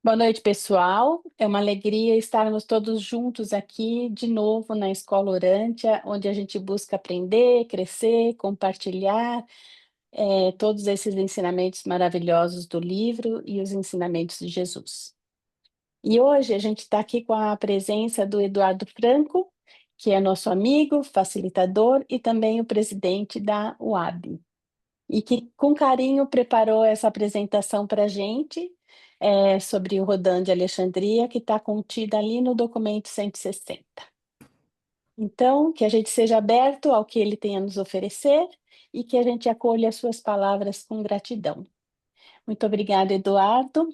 Boa noite, pessoal. É uma alegria estarmos todos juntos aqui de novo na Escola Orântia, onde a gente busca aprender, crescer, compartilhar todos esses ensinamentos maravilhosos do livro e os ensinamentos de Jesus. E hoje a gente está aqui com a presença do Eduardo Franco, que é nosso amigo, facilitador e também o presidente da UAB e que com carinho preparou essa apresentação para a gente, sobre o Rodan de Alexandria, que está contida ali no documento 160. Então, que a gente seja aberto ao que ele tem a nos oferecer e que a gente acolha as suas palavras com gratidão. Muito obrigada, Eduardo.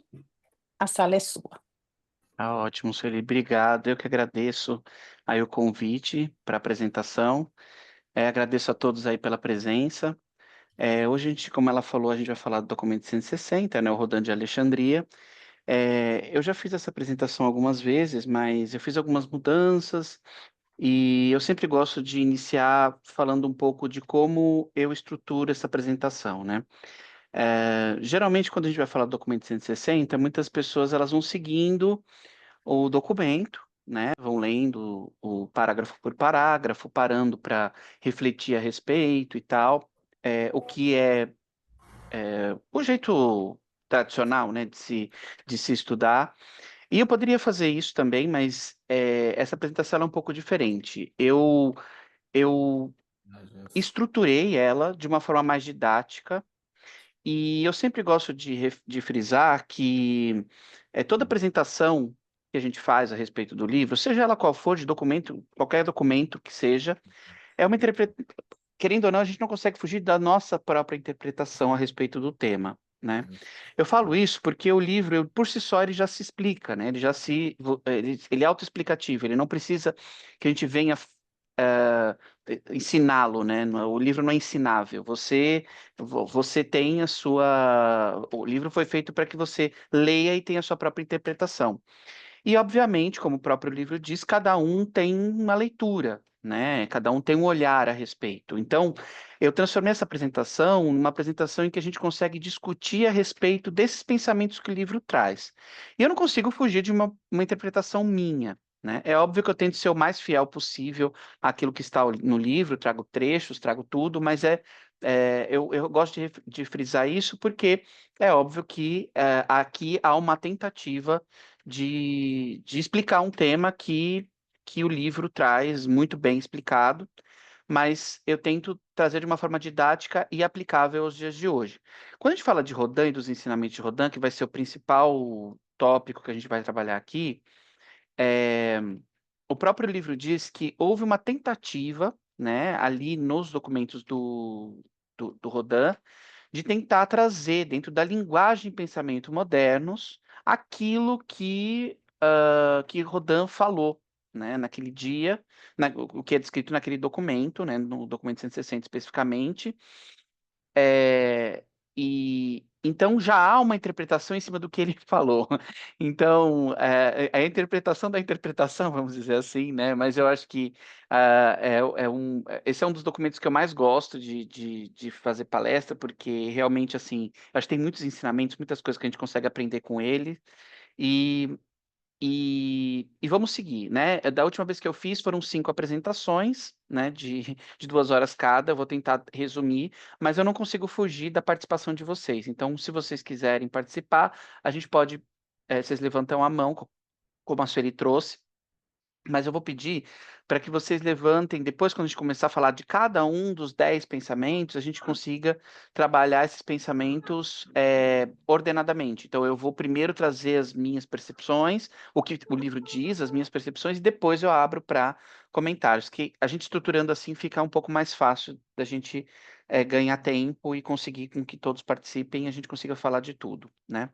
A sala é sua. Tá ótimo, Sueli. Obrigado. Eu que agradeço aí o convite para a apresentação. Agradeço a todos aí pela presença. Hoje a gente, como ela falou, a gente vai falar do documento 160, né, o Rodan de Alexandria. Eu já fiz essa apresentação algumas vezes, mas eu fiz algumas mudanças e eu sempre gosto de iniciar falando um pouco de como eu estruturo essa apresentação, né? Geralmente, quando a gente vai falar do documento 160, muitas pessoas elas vão seguindo o documento, né? Vão lendo o parágrafo por parágrafo, parando para refletir a respeito e tal. O que é o jeito tradicional, né, de se estudar. E eu poderia fazer isso também, mas essa apresentação ela é um pouco diferente. Eu estruturei ela de uma forma mais didática e eu sempre gosto de frisar que toda apresentação que a gente faz a respeito do livro, seja ela qual for, de documento, qualquer documento que seja, é uma interpretação. Querendo ou não, a gente não consegue fugir da nossa própria interpretação a respeito do tema, né? Eu falo isso porque o livro, por si só, ele já se explica, né? Ele é autoexplicativo, ele não precisa que a gente venha eh, ensiná-lo, né? O livro não é ensinável. Você tem a sua. O livro foi feito para que você leia e tenha a sua própria interpretação. E, obviamente, como o próprio livro diz, cada um tem uma leitura, né? Cada um tem um olhar a respeito. Então, eu transformei essa apresentação numa apresentação em que a gente consegue discutir a respeito desses pensamentos que o livro traz. E eu não consigo fugir de uma interpretação minha, né? É óbvio que eu tento ser o mais fiel possível àquilo que está no livro, trago trechos, trago tudo, mas eu gosto de frisar isso porque é óbvio que aqui há uma tentativa de explicar um tema que o livro traz muito bem explicado, mas eu tento trazer de uma forma didática e aplicável aos dias de hoje. Quando a gente fala de Rodin e dos ensinamentos de Rodin, que vai ser o principal tópico que a gente vai trabalhar aqui, é, o próprio livro diz que houve uma tentativa, né, ali nos documentos do Rodin, de tentar trazer dentro da linguagem e pensamento modernos aquilo que Rodin falou, né, naquele dia, o que é descrito naquele documento, né, no documento 160 especificamente, e então já há uma interpretação em cima do que ele falou. Então, a interpretação da interpretação, vamos dizer assim, né? Mas eu acho que esse é um dos documentos que eu mais gosto de fazer palestra, porque realmente, assim, acho que tem muitos ensinamentos, muitas coisas que a gente consegue aprender com ele. E e vamos seguir, né? Da última vez que eu fiz foram 5 apresentações, né? De 2 horas cada. Eu vou tentar resumir, mas eu não consigo fugir da participação de vocês. Então, se vocês quiserem participar, a gente pode. Vocês levantam a mão, como a Sueli trouxe. Mas eu vou pedir para que vocês levantem, depois, quando a gente começar a falar de cada um dos 10 pensamentos, a gente consiga trabalhar esses pensamentos ordenadamente. Então, eu vou primeiro trazer as minhas percepções, o que o livro diz, as minhas percepções, e depois eu abro para comentários, que a gente estruturando assim fica um pouco mais fácil da gente ganhar tempo e conseguir com que todos participem e a gente consiga falar de tudo, né?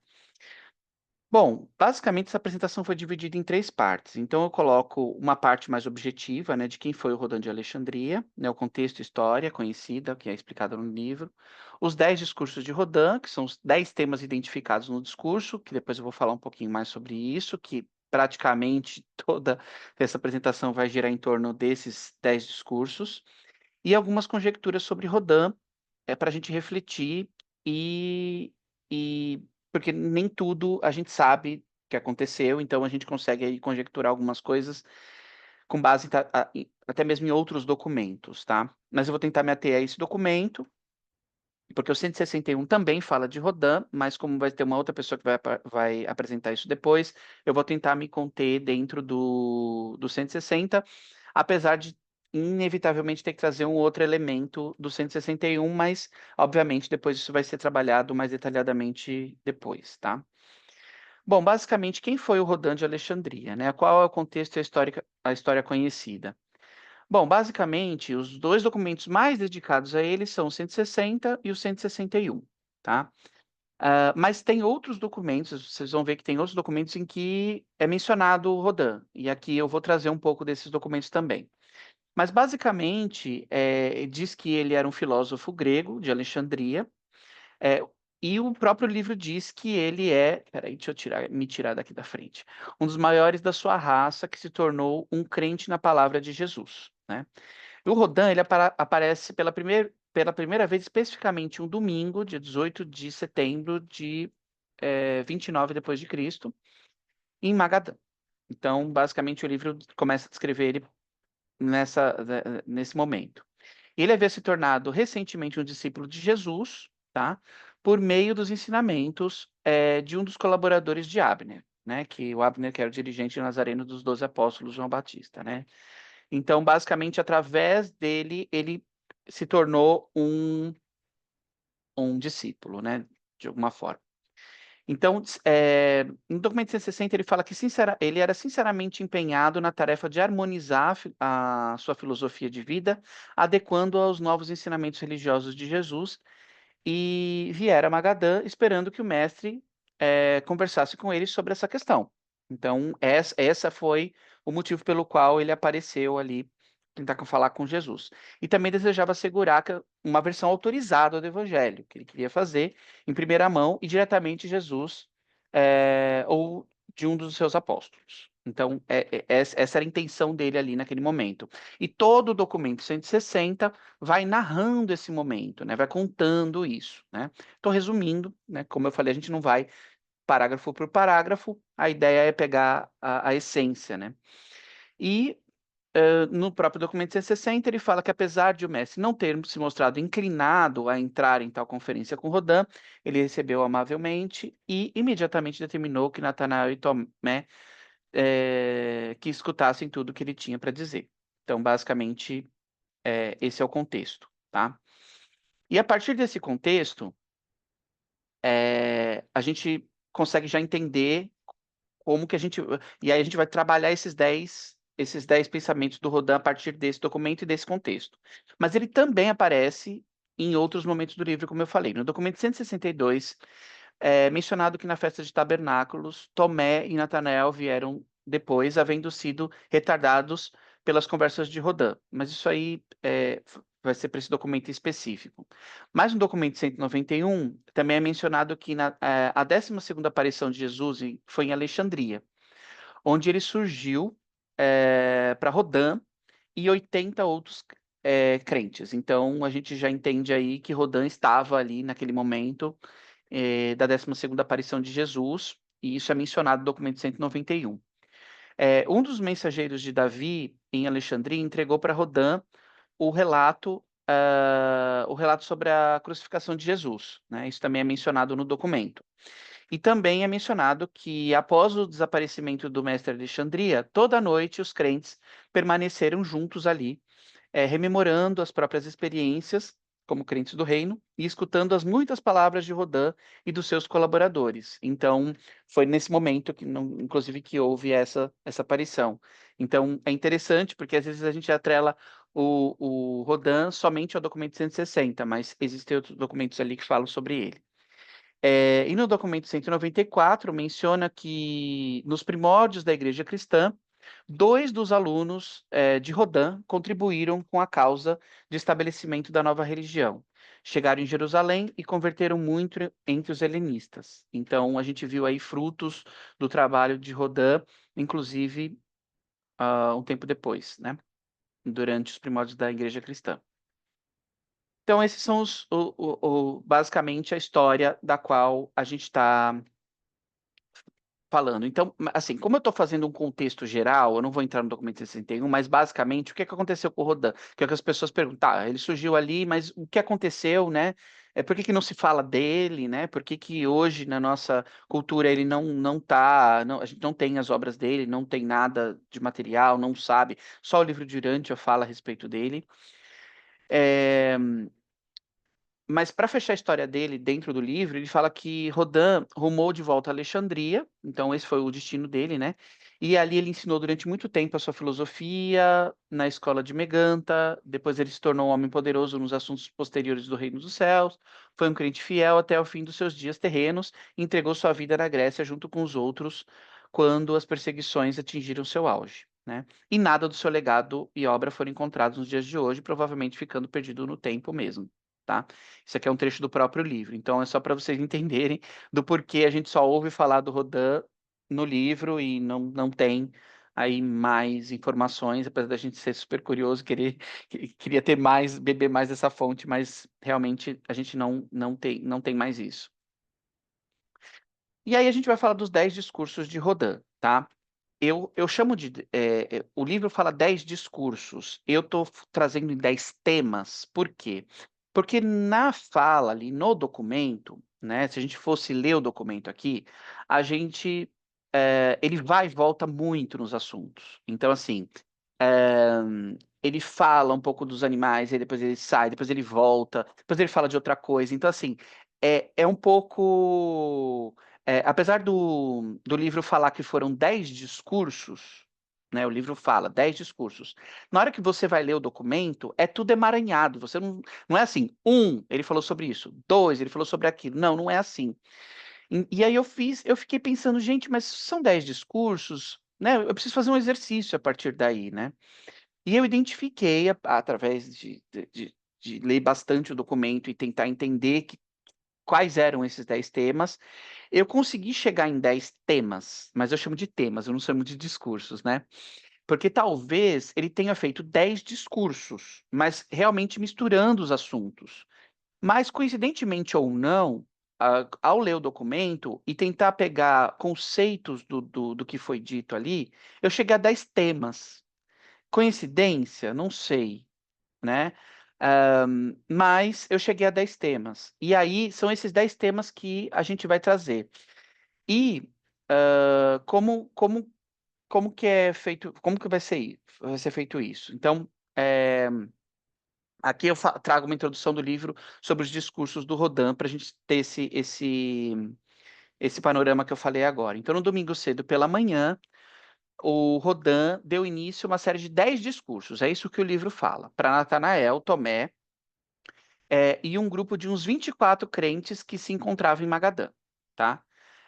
Bom, basicamente essa apresentação foi dividida em 3 partes. Então eu coloco uma parte mais objetiva, né, de quem foi o Rodan de Alexandria, né, o contexto e história conhecida, que é explicada no livro, os 10 discursos de Rodan, que são os 10 temas identificados no discurso, que depois eu vou falar um pouquinho mais sobre isso, que praticamente toda essa apresentação vai girar em torno desses 10 discursos, e algumas conjecturas sobre Rodan, para a gente refletir e porque nem tudo a gente sabe que aconteceu, então a gente consegue aí conjecturar algumas coisas com base até mesmo em outros documentos, tá? Mas eu vou tentar me ater a esse documento, porque o 161 também fala de Rodin, mas como vai ter uma outra pessoa que vai apresentar isso depois, eu vou tentar me conter dentro do 160, apesar de inevitavelmente ter que trazer um outro elemento do 161, mas obviamente depois isso vai ser trabalhado mais detalhadamente depois, tá? Bom, basicamente, quem foi o Rodin de Alexandria, né? Qual é o contexto e a história conhecida? Bom, basicamente, os dois documentos mais dedicados a ele são o 160 e o 161, tá? Mas tem outros documentos, vocês vão ver que tem outros documentos em que é mencionado o Rodin, e aqui eu vou trazer um pouco desses documentos também. Mas, basicamente, diz que ele era um filósofo grego de Alexandria, é, e o próprio livro diz que ele é, peraí, deixa eu me tirar daqui da frente, um dos maiores da sua raça que se tornou um crente na palavra de Jesus, né? O Rodin, ele aparece pela primeira vez especificamente um domingo, dia 18 de setembro de 29 depois de Cristo, em Magadã. Então, basicamente, o livro começa a descrever ele nesse momento. Ele havia se tornado recentemente um discípulo de Jesus, tá? Por meio dos ensinamentos de um dos colaboradores de Abner, né? Que o Abner, que era o dirigente nazareno dos 12 apóstolos, João Batista, né? Então, basicamente, através dele, ele se tornou um discípulo, né? De alguma forma. Então, no documento 160, ele fala que ele era sinceramente empenhado na tarefa de harmonizar a sua filosofia de vida, adequando aos novos ensinamentos religiosos de Jesus, e viera a Magadã esperando que o mestre conversasse com ele sobre essa questão. Então, essa foi o motivo pelo qual ele apareceu ali, tentar falar com Jesus. E também desejava assegurar uma versão autorizada do Evangelho, que ele queria fazer em primeira mão e diretamente de Jesus ou de um dos seus apóstolos. Então, essa era a intenção dele ali naquele momento. E todo o documento 160 vai narrando esse momento, né? Vai contando isso, né? Estou resumindo, né? Como eu falei, a gente não vai parágrafo por parágrafo, a ideia é pegar a essência, né? E no próprio documento 160, ele fala que apesar de o Messi não ter se mostrado inclinado a entrar em tal conferência com Rodin, ele recebeu amavelmente e imediatamente determinou que Natanael e Tomé que escutassem tudo o que ele tinha para dizer. Então, basicamente, esse é o contexto, tá? E a partir desse contexto, a gente consegue já entender como que a gente. E aí a gente vai trabalhar esses dez pensamentos do Rodin a partir desse documento e desse contexto. Mas ele também aparece em outros momentos do livro, como eu falei. No documento 162, é mencionado que na festa de tabernáculos, Tomé e Natanael vieram depois, havendo sido retardados pelas conversas de Rodin. Mas isso aí vai ser para esse documento específico. Mas no documento 191, também é mencionado que a 12ª aparição de Jesus foi em Alexandria, onde ele surgiu para Rodin e 80 outros crentes. Então, a gente já entende aí que Rodin estava ali naquele momento da 12ª aparição de Jesus, e isso é mencionado no documento 191. Um dos mensageiros de Davi, em Alexandria, entregou para Rodin o relato sobre a crucificação de Jesus, né? Isso também é mencionado no documento. E também é mencionado que, após o desaparecimento do mestre Alexandria, toda noite os crentes permaneceram juntos ali, rememorando as próprias experiências como crentes do reino e escutando as muitas palavras de Rodin e dos seus colaboradores. Então, foi nesse momento que, inclusive, que houve essa aparição. Então, é interessante porque às vezes a gente atrela o Rodin somente ao documento 160, mas existem outros documentos ali que falam sobre ele. E no documento 194 menciona que nos primórdios da Igreja Cristã, dois dos alunos de Rodin contribuíram com a causa de estabelecimento da nova religião. Chegaram em Jerusalém e converteram muito entre os helenistas. Então, a gente viu aí frutos do trabalho de Rodin, inclusive um tempo depois, né? Durante os primórdios da Igreja Cristã. Então, esses são basicamente a história da qual a gente está falando. Então, assim, como eu estou fazendo um contexto geral, eu não vou entrar no documento 61, mas basicamente o que é que aconteceu com o Rodin? Que é o que as pessoas perguntam, tá, ele surgiu ali, mas o que aconteceu, né? Por que que não se fala dele, né? Por que que hoje na nossa cultura ele não tá, a gente não tem as obras dele, não tem nada de material, não sabe, só o livro de Urântia fala a respeito dele. É, mas para fechar a história dele dentro do livro, ele fala que Rodin rumou de volta a Alexandria, então esse foi o destino dele, né? E ali ele ensinou durante muito tempo a sua filosofia na escola de Meganta, depois ele se tornou um homem poderoso nos assuntos posteriores do reino dos céus, foi um crente fiel até o fim dos seus dias terrenos e entregou sua vida na Grécia junto com os outros quando as perseguições atingiram seu auge, né? E nada do seu legado e obra foram encontrados nos dias de hoje, provavelmente ficando perdido no tempo mesmo. Tá? Isso aqui é um trecho do próprio livro, então é só para vocês entenderem do porquê a gente só ouve falar do Rodin no livro e não tem aí mais informações, apesar da gente ser super curioso, queria ter mais, beber mais dessa fonte, mas realmente a gente não tem mais isso. E aí a gente vai falar dos 10 discursos de Rodin, tá? Eu chamo de. O livro fala 10 discursos. Eu estou trazendo em 10 temas. Por quê? Porque na fala ali, no documento, né? Se a gente fosse ler o documento aqui, a gente. Ele vai e volta muito nos assuntos. Então, assim. eh, Ele fala um pouco dos animais, aí depois ele sai, depois ele volta, depois ele fala de outra coisa. Então, assim, é um pouco. Apesar do livro falar que foram 10 discursos, né? O livro fala 10 discursos. Na hora que você vai ler o documento, é tudo emaranhado. Você não é assim, ele falou sobre isso, dois, ele falou sobre aquilo. Não é assim. E aí eu fiquei pensando, gente, mas são 10 discursos, né? Eu preciso fazer um exercício a partir daí, né? E eu identifiquei, através de ler bastante o documento e tentar entender quais eram esses 10 temas, eu consegui chegar em 10 temas, mas eu chamo de temas, eu não chamo de discursos, né? Porque talvez ele tenha feito 10 discursos, mas realmente misturando os assuntos. Mas, coincidentemente ou não, ao ler o documento e tentar pegar conceitos do que foi dito ali, eu cheguei a 10 temas. Coincidência? Não sei, né? Mas eu cheguei a 10 temas. E aí são esses 10 temas que a gente vai trazer. E como que é feito, como que vai ser feito isso? Então, é, aqui eu trago uma introdução do livro sobre os discursos do Rodin para a gente ter esse panorama que eu falei agora. Então, no domingo cedo pela manhã, o Rodin deu início a uma série de 10 discursos, é isso que o livro fala, para Natanael, Tomé, e um grupo de uns 24 crentes que se encontravam em Magadã, tá?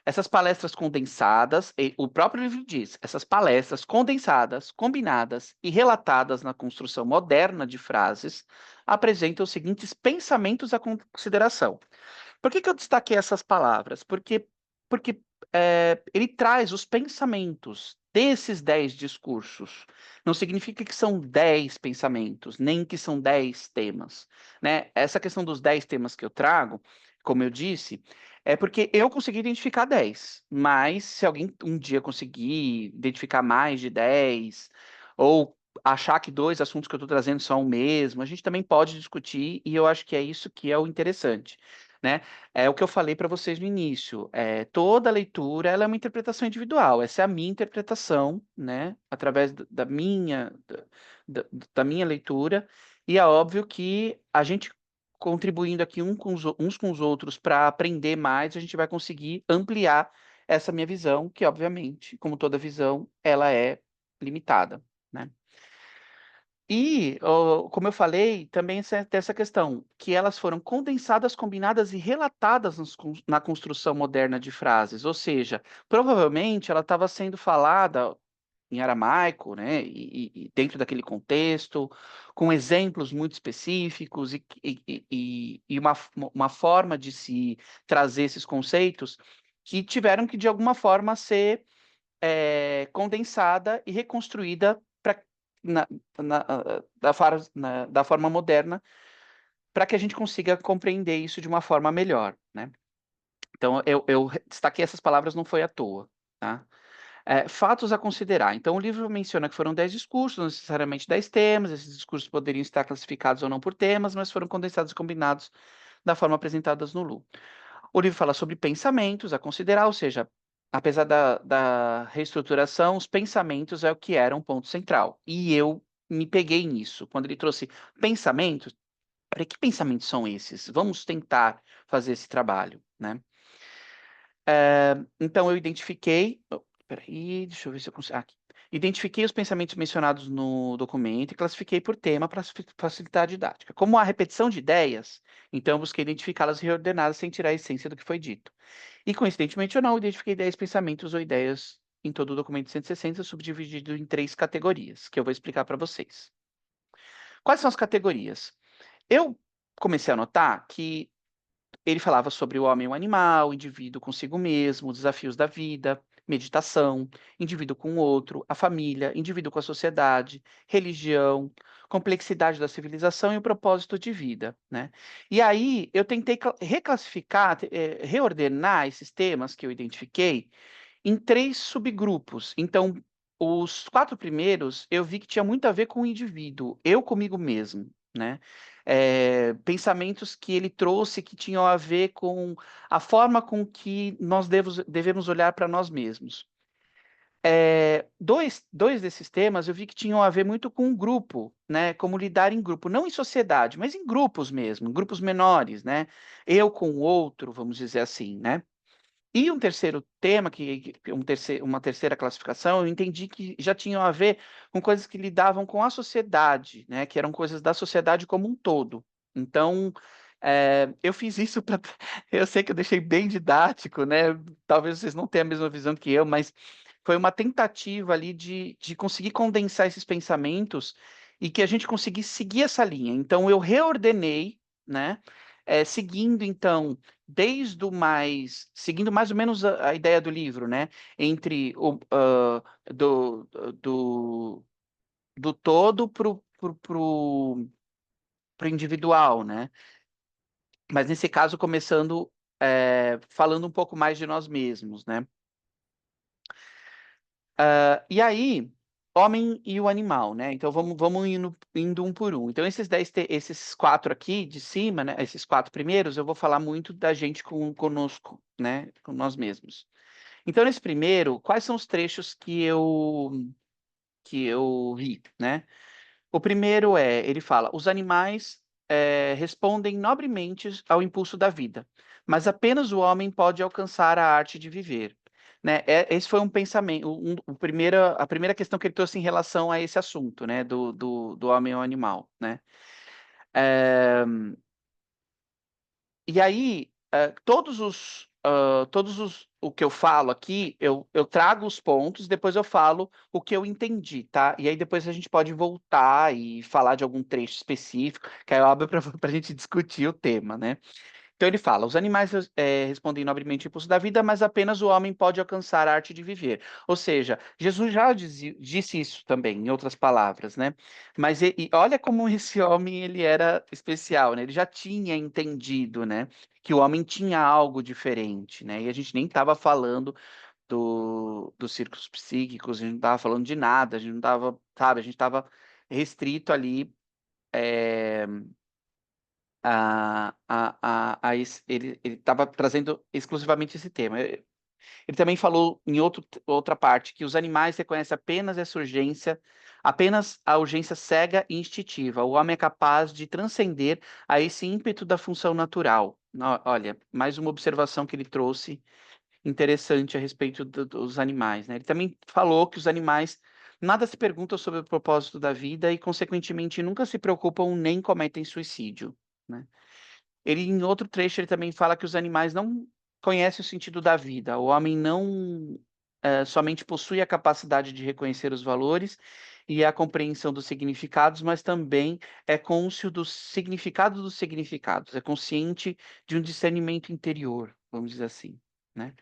Essas palestras condensadas, o próprio livro diz, essas palestras condensadas, combinadas e relatadas na construção moderna de frases, apresentam os seguintes pensamentos à consideração. Por que que eu destaquei essas palavras? Porque ele traz os pensamentos desses 10 discursos. Não significa que são 10 pensamentos, nem que são 10 temas, né? Essa questão dos 10 temas que eu trago, como eu disse, é porque eu consegui identificar 10, mas se alguém um dia conseguir identificar mais de 10, ou achar que dois assuntos que eu estou trazendo são o mesmo, a gente também pode discutir, e eu acho que é isso que é o interessante, né? É o que eu falei para vocês no início. Toda leitura ela é uma interpretação individual. Essa é a minha interpretação, né? Através da, da minha leitura. E é óbvio que a gente contribuindo aqui uns com os outros para aprender mais, a gente vai conseguir ampliar essa minha visão, que obviamente, como toda visão, ela é limitada, né? E, como eu falei, também tem essa questão, que elas foram condensadas, combinadas e relatadas na construção moderna de frases, ou seja, provavelmente ela estava sendo falada em aramaico, né, e dentro daquele contexto, com exemplos muito específicos e uma forma de se trazer esses conceitos que tiveram que, de alguma forma, ser condensada e reconstruída na, da forma moderna para que a gente consiga compreender isso de uma forma melhor, né? Então, eu destaquei essas palavras não foi à toa, tá? Fatos a considerar. Então, o livro menciona que foram 10 discursos, não necessariamente 10 temas. Esses discursos poderiam estar classificados ou não por temas, mas foram condensados e combinados da forma apresentadas no Lu. O livro fala sobre pensamentos a considerar, ou seja, apesar da reestruturação, os pensamentos é o que era um ponto central. E eu me peguei nisso. Quando ele trouxe pensamentos, falei, que pensamentos são esses? Vamos tentar fazer esse trabalho, né? Então eu identifiquei, peraí, deixa eu ver se eu consigo, aqui. Identifiquei os pensamentos mencionados no documento e classifiquei por tema para facilitar a didática. Como há repetição de ideias, então eu busquei identificá-las e reordená-las sem tirar a essência do que foi dito. E coincidentemente ou não, eu identifiquei 10 pensamentos ou ideias em todo o documento 160, subdividido em 3 categorias, que eu vou explicar para vocês. Quais são as categorias? Eu comecei a notar que ele falava sobre o homem e o animal, o indivíduo consigo mesmo, os desafios da vida, meditação, indivíduo com o outro, a família, indivíduo com a sociedade, religião, complexidade da civilização e o propósito de vida, né? E aí eu tentei reclassificar, reordenar esses temas que eu identifiquei em 3 subgrupos. Então, os 4 primeiros eu vi que tinha muito a ver com o indivíduo, eu comigo mesmo, né? Pensamentos que ele trouxe que tinham a ver com a forma com que nós devemos olhar para nós mesmos. Dois desses temas eu vi que tinham a ver muito com o grupo, né? Como lidar em grupo, não em sociedade, mas em grupos mesmo, em grupos menores, né? Eu com o outro, vamos dizer assim, né? E um terceiro tema, uma terceira classificação, eu entendi que já tinham a ver com coisas que lidavam com a sociedade, né? Que eram coisas da sociedade como um todo. Então, eu fiz isso para. Eu sei que eu deixei bem didático, né? Talvez vocês não tenham a mesma visão que eu, mas foi uma tentativa ali de conseguir condensar esses pensamentos e que a gente conseguisse seguir essa linha. Então, eu reordenei, né? Seguindo, então seguindo mais ou menos a ideia do livro, né? Entre do, do, do todo pro individual, né? Mas nesse caso, começando falando um pouco mais de nós mesmos, né? E aí, homem e o animal, né? Então vamos indo um por um. Então, esses 4 aqui de cima, né? Esses 4 primeiros, eu vou falar muito da gente conosco, né? Com nós mesmos. Então, nesse primeiro, quais são os trechos que eu vi, né? O primeiro ele fala, os animais respondem nobremente ao impulso da vida, mas apenas o homem pode alcançar a arte de viver. Né? Esse foi um pensamento, a primeira questão que ele trouxe em relação a esse assunto, né? Do homem ao animal, né? É, e aí, o que eu falo aqui, eu trago os pontos, depois eu falo o que eu entendi, tá? E aí depois a gente pode voltar e falar de algum trecho específico, que aí eu abro para a gente discutir o tema, né? Então ele fala: os animais respondem nobremente ao impulso da vida, mas apenas o homem pode alcançar a arte de viver. Ou seja, Jesus já disse isso também, em outras palavras, né? Mas e olha como esse homem ele era especial, né? Ele já tinha entendido, né? Que o homem tinha algo diferente, né? E a gente nem estava falando dos círculos psíquicos, a gente não estava falando de nada, a gente não estava, sabe? A gente estava restrito ali. eh, ele estava trazendo exclusivamente esse tema. Ele também falou em outra parte que os animais reconhecem apenas a urgência cega e instintiva. O homem é capaz de transcender a esse ímpeto da função natural. Olha, mais uma observação que ele trouxe interessante a respeito dos animais, né? Ele também falou que os animais nada se perguntam sobre o propósito da vida e, consequentemente, nunca se preocupam nem cometem suicídio, né? Ele, em outro trecho, ele também fala que os animais não conhecem o sentido da vida. O homem não somente possui a capacidade de reconhecer os valores e a compreensão dos significados, mas também é cônscio do significado dos significados, é consciente de um discernimento interior, vamos dizer assim, né?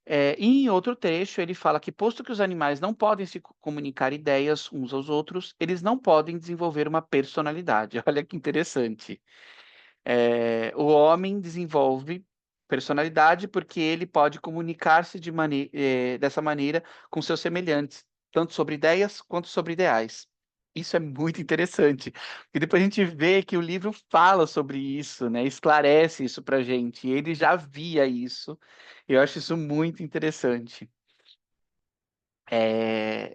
E em outro trecho, ele fala que, posto que os animais não podem se comunicar ideias uns aos outros, eles não podem desenvolver uma personalidade. Olha que interessante. O homem desenvolve. personalidade, porque ele pode comunicar-se dessa maneira com seus semelhantes, tanto sobre ideias quanto sobre ideais. Isso é muito interessante, e depois a gente vê que o livro fala sobre isso, né? Esclarece isso para gente. E ele já via isso. Eu acho isso muito interessante.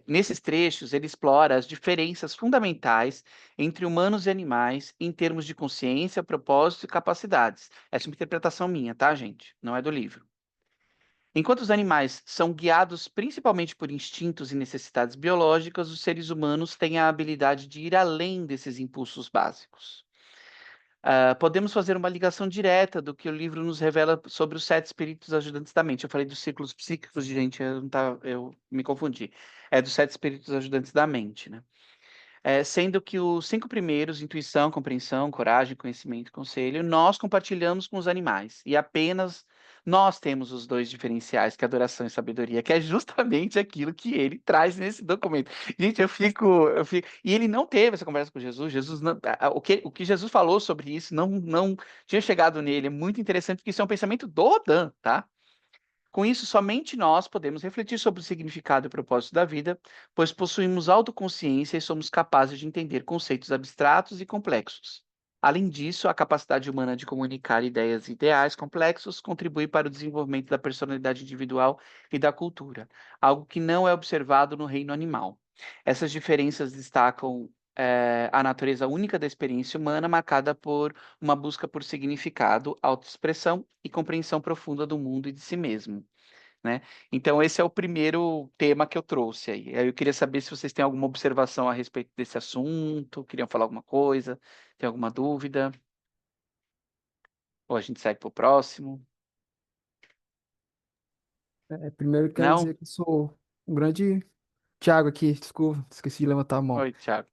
Nesses trechos, ele explora as diferenças fundamentais entre humanos e animais em termos de consciência, propósito e capacidades. Essa é uma interpretação minha, tá, gente? Não é do livro. Enquanto os animais são guiados principalmente por instintos e necessidades biológicas, os seres humanos têm a habilidade de ir além desses impulsos básicos. Podemos fazer uma ligação direta do que o livro nos revela sobre os sete espíritos ajudantes da mente. Eu falei dos ciclos psíquicos, gente, eu me confundi. É dos sete espíritos ajudantes da mente, né? Sendo que os cinco primeiros, intuição, compreensão, coragem, conhecimento e conselho, nós compartilhamos com os animais. E apenas nós temos os dois diferenciais, que é adoração e sabedoria, que é justamente aquilo que ele traz nesse documento. Gente, eu fico. E ele não teve essa conversa com Jesus. Jesus não, o que Jesus falou sobre isso não tinha chegado nele. É muito interessante, porque isso é um pensamento do Odan, tá? Com isso, somente nós podemos refletir sobre o significado e propósito da vida, pois possuímos autoconsciência e somos capazes de entender conceitos abstratos e complexos. Além disso, a capacidade humana de comunicar ideias e ideais complexos contribui para o desenvolvimento da personalidade individual e da cultura, algo que não é observado no reino animal. Essas diferenças destacam a natureza única da experiência humana, marcada por uma busca por significado, autoexpressão e compreensão profunda do mundo e de si mesmo, né? Então, esse é o primeiro tema que eu trouxe aí. Aí eu queria saber se vocês têm alguma observação a respeito desse assunto, queriam falar alguma coisa, tem alguma dúvida, ou a gente segue para o próximo. Primeiro eu quero Não? dizer que eu sou um grande. Thiago aqui, desculpa, esqueci de levantar a mão. Oi, Thiago.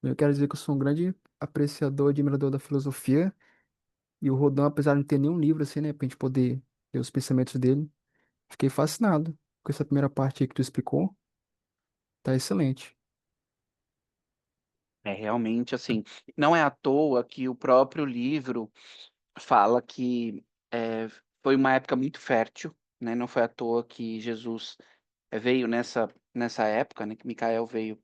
Eu quero dizer que eu sou um grande apreciador, admirador da filosofia. E o Rodin, apesar de não ter nenhum livro assim, né, pra gente poder ler os pensamentos dele, fiquei fascinado com essa primeira parte aí que tu explicou. Tá excelente. É realmente assim, não é à toa que o próprio livro fala que foi uma época muito fértil, né? Não foi à toa que Jesus veio nessa época, né? Que Micael veio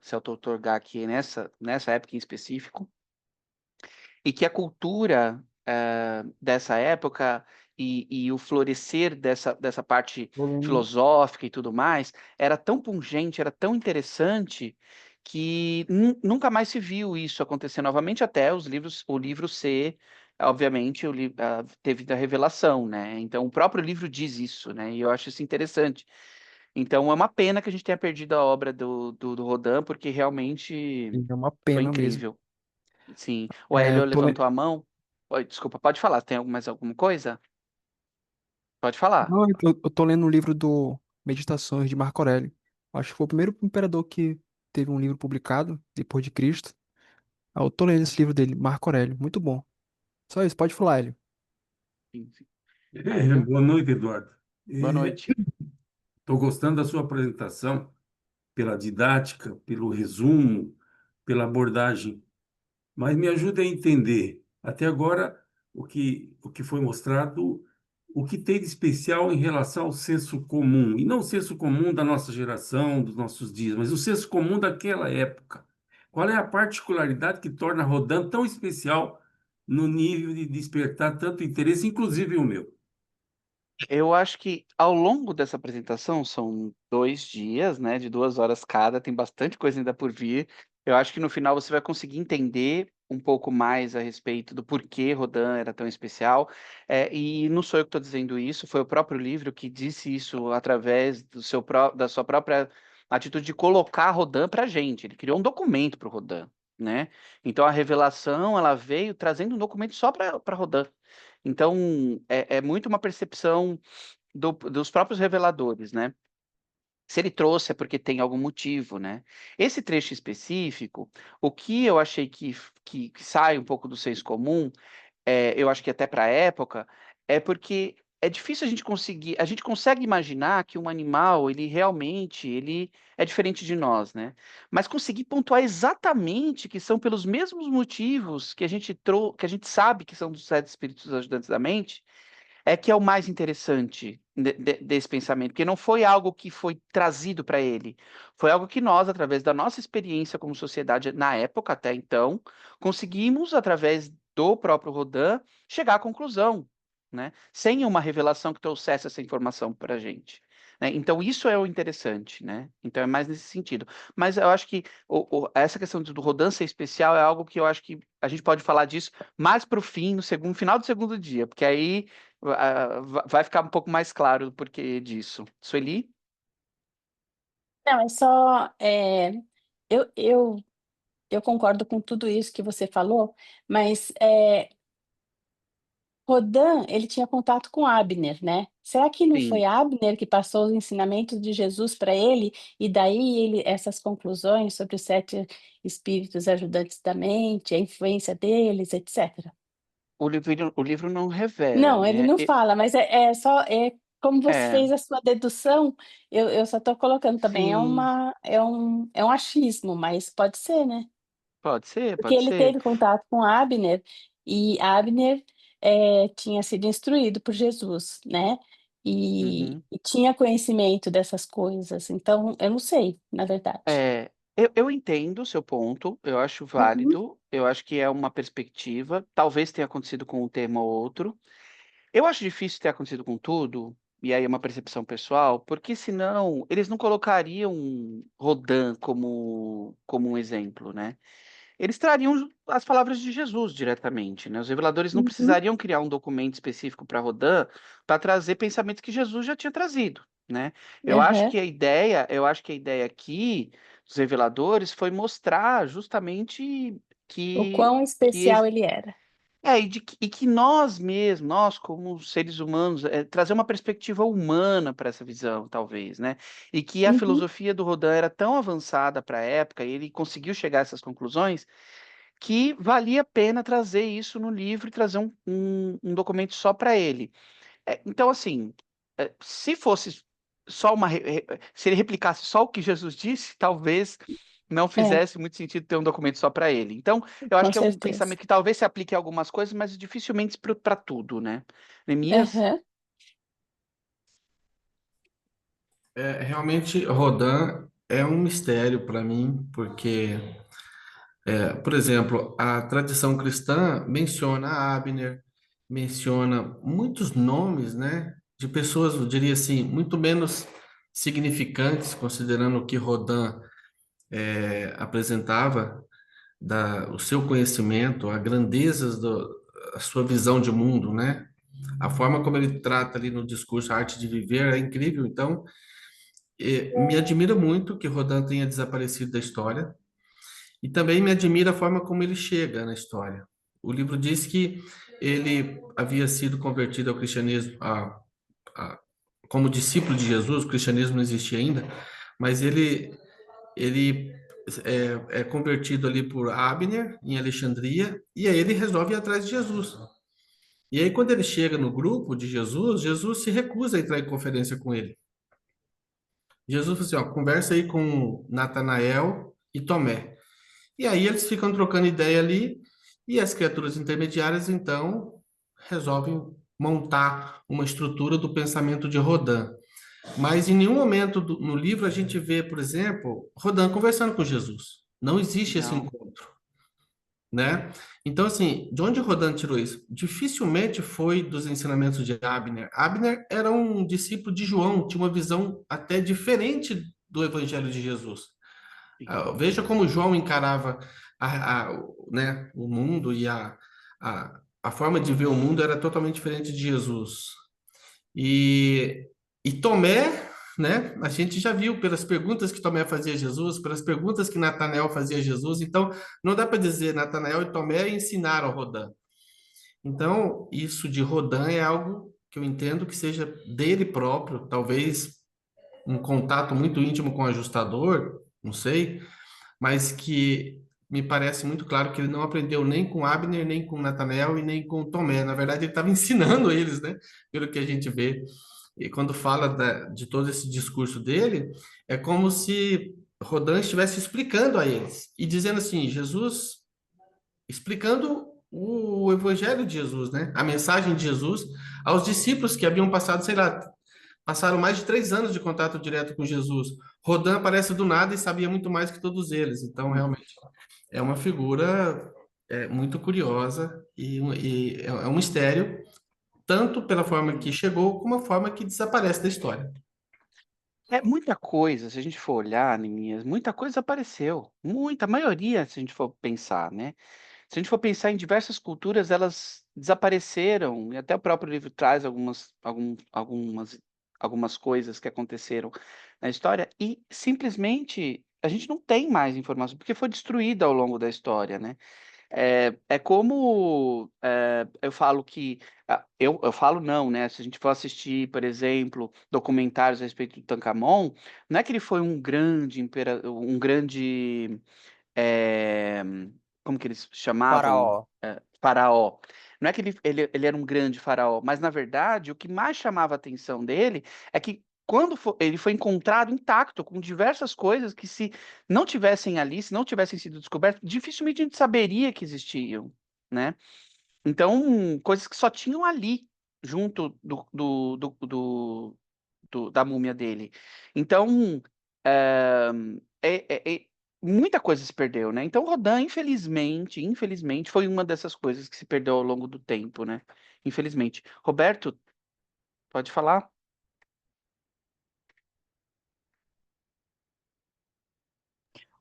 se auto-outorgar aqui nessa época em específico, e que a cultura dessa época e o florescer dessa parte Volume. filosófica e tudo mais era tão pungente, era tão interessante que nunca mais se viu isso acontecer novamente até o livro ser, obviamente, teve da revelação, né? Então o próprio livro diz isso, né? E eu acho isso interessante. Então é uma pena que a gente tenha perdido a obra do Rodin, porque realmente É uma foi pena mesmo. incrível. Sim. O É, eu Hélio tô, le- levantou a mão. Oi, desculpa, pode falar. Tem mais alguma coisa? Pode falar. Não, eu tô lendo um livro do Meditações de Marco Aurélio. Acho que foi o primeiro imperador que teve um livro publicado depois de Cristo. Eu tô lendo esse livro dele, Marco Aurélio. Muito bom. Só isso, pode falar, Hélio. Sim, sim. Hélio, Boa noite, Eduardo. boa noite. Estou gostando da sua apresentação, pela didática, pelo resumo, pela abordagem, mas me ajude a entender, até agora, o que foi mostrado, o que tem de especial em relação ao senso comum, e não o senso comum da nossa geração, dos nossos dias, mas o senso comum daquela época. Qual é a particularidade que torna Rodin tão especial no nível de despertar tanto interesse, inclusive o meu? Eu acho que ao longo dessa apresentação, são 2 dias, né, de 2 horas cada, tem bastante coisa ainda por vir. Eu acho que no final você vai conseguir entender um pouco mais a respeito do porquê Rodin era tão especial. E não sou eu que estou dizendo isso, foi o próprio livro que disse isso através da sua própria atitude de colocar Rodin para a gente. Ele criou um documento para o Rodin, né? Então a revelação ela veio trazendo um documento só para Rodin. Então, é muito uma percepção dos próprios reveladores, né? Se ele trouxe é porque tem algum motivo, né? Esse trecho específico, o que eu achei que sai um pouco do senso comum, eu acho que até para a época, é porque é difícil a gente consegue imaginar que um animal, ele é diferente de nós, né? Mas conseguir pontuar exatamente que são pelos mesmos motivos que a gente sabe que são dos sete espíritos ajudantes da mente, é que é o mais interessante desse pensamento, porque não foi algo que foi trazido para ele, foi algo que nós, através da nossa experiência como sociedade na época até então, conseguimos, através do próprio Rodin, chegar à conclusão, né? Sem uma revelação que trouxesse essa informação para a gente. Né? Então, isso é o interessante, né? Então, é mais nesse sentido. Mas eu acho que essa questão do Rodin ser especial é algo que eu acho que a gente pode falar disso mais para o fim, no final do segundo dia, porque aí vai ficar um pouco mais claro o porquê disso. Sueli? Não, é só. Eu, eu, eu concordo com tudo isso que você falou, mas Rodin, ele tinha contato com Abner, né? Será que não Sim. foi Abner que passou os ensinamentos de Jesus para ele, e daí essas conclusões sobre os sete espíritos ajudantes da mente, a influência deles, etc. O livro não revela, Não, ele né? não fala, mas como você É, fez a sua dedução, eu só estou colocando também, sim, é um achismo, mas pode ser, né? pode ser, Porque pode ele ser. teve contato com Abner, e Abner tinha sido instruído por Jesus, né? E, Uhum. e tinha conhecimento dessas coisas, então eu não sei, na verdade. É, eu entendo o seu ponto, eu acho Uhum, válido, eu acho que é uma perspectiva, talvez tenha acontecido com um tema ou outro. Eu acho difícil ter acontecido com tudo, e aí é uma percepção pessoal, porque senão eles não colocariam Rodin como um exemplo, né? Eles trariam as palavras de Jesus diretamente, né? Os reveladores não uhum, precisariam criar um documento específico para Rodin para trazer pensamentos que Jesus já tinha trazido, né? aham. Eu acho que a ideia aqui dos reveladores foi mostrar justamente O que quão que especial ele era. e que nós mesmos, nós como seres humanos, trazer uma perspectiva humana para essa visão, talvez, né? E que a Uhum, filosofia do Rodin era tão avançada para a época, e ele conseguiu chegar a essas conclusões, que valia a pena trazer isso no livro e trazer um documento só para ele. Então, assim, se fosse só se ele replicasse só o que Jesus disse, talvez não é, fizesse muito sentido ter um documento só para ele. Então, eu acho com que é um certeza. pensamento que talvez se aplique a algumas coisas, mas dificilmente para tudo, né? Neemias? Aham, Realmente, Rodin é um mistério para mim, porque, por exemplo, a tradição cristã menciona Abner, menciona muitos nomes, né, de pessoas, eu diria assim, muito menos significantes, considerando o que Rodin apresentava, o seu conhecimento, a grandeza a sua visão de mundo, né? A forma como ele trata ali no discurso a arte de viver é incrível. Então, me admira muito que Rodin tenha desaparecido da história e também me admira a forma como ele chega na história. O livro diz que ele havia sido convertido ao cristianismo a- como discípulo de Jesus, o cristianismo não existia ainda, mas ele é convertido ali por Abner em Alexandria e aí ele resolve ir atrás de Jesus. E aí quando ele chega no grupo de Jesus, Jesus se recusa a entrar em conferência com ele. Jesus falou assim, ó, conversa aí com Natanael e Tomé. E aí eles ficam trocando ideia ali e as criaturas intermediárias então resolvem montar uma estrutura do pensamento de Rodin. Mas em nenhum momento no livro a gente vê, por exemplo, Rodin conversando com Jesus. Não existe esse Não. encontro, né? Então, assim, de onde Rodin tirou isso? Dificilmente foi dos ensinamentos de Abner. Abner era um discípulo de João, tinha uma visão até diferente do Evangelho de Jesus. Veja como João encarava né, o mundo e a forma de ver o mundo era totalmente diferente de Jesus. E, e Tomé, né, a gente já viu pelas perguntas que Tomé fazia a Jesus, pelas perguntas que Natanael fazia a Jesus, então não dá para dizer Natanael e Tomé ensinaram Rodin. Então, isso de Rodin é algo que eu entendo que seja dele próprio, talvez um contato muito íntimo com o ajustador, não sei, mas que me parece muito claro que ele não aprendeu nem com Abner, nem com Natanael e nem com Tomé. Na verdade, ele estava ensinando eles, né? Pelo que a gente vê. E quando fala de todo esse discurso dele, é como se Rodin estivesse explicando a eles e dizendo assim, Jesus, explicando o evangelho de Jesus, né? A mensagem de Jesus aos discípulos que haviam passado, sei lá, passaram mais de 3 anos de contato direto com Jesus. Rodin aparece do nada e sabia muito mais que todos eles. Então, realmente, é uma figura muito curiosa e é um mistério, tanto pela forma que chegou, como a forma que desaparece da história. É muita coisa, se a gente for olhar, Neemias, muita coisa apareceu. Muita, a maioria, se a gente for pensar, né? Se a gente for pensar em diversas culturas, elas desapareceram, e até o próprio livro traz algumas coisas que aconteceram na história, e simplesmente a gente não tem mais informação, porque foi destruída ao longo da história, né? É como eu falo que. Eu falo não, né? Se a gente for assistir, por exemplo, documentários a respeito do Tancamon, não é que ele foi um grande um grande eh, como que eles chamavam? Faraó. Faraó. Não é que ele era um grande faraó, mas na verdade o que mais chamava a atenção dele é que ele foi encontrado intacto, com diversas coisas que se não tivessem ali, se não tivessem sido descobertas, dificilmente a gente saberia que existiam, né? Então, coisas que só tinham ali, junto da múmia dele. Então, eh, muita coisa se perdeu, né? Então, Rodin, infelizmente, foi uma dessas coisas que se perdeu ao longo do tempo, né? Infelizmente. Roberto, pode falar?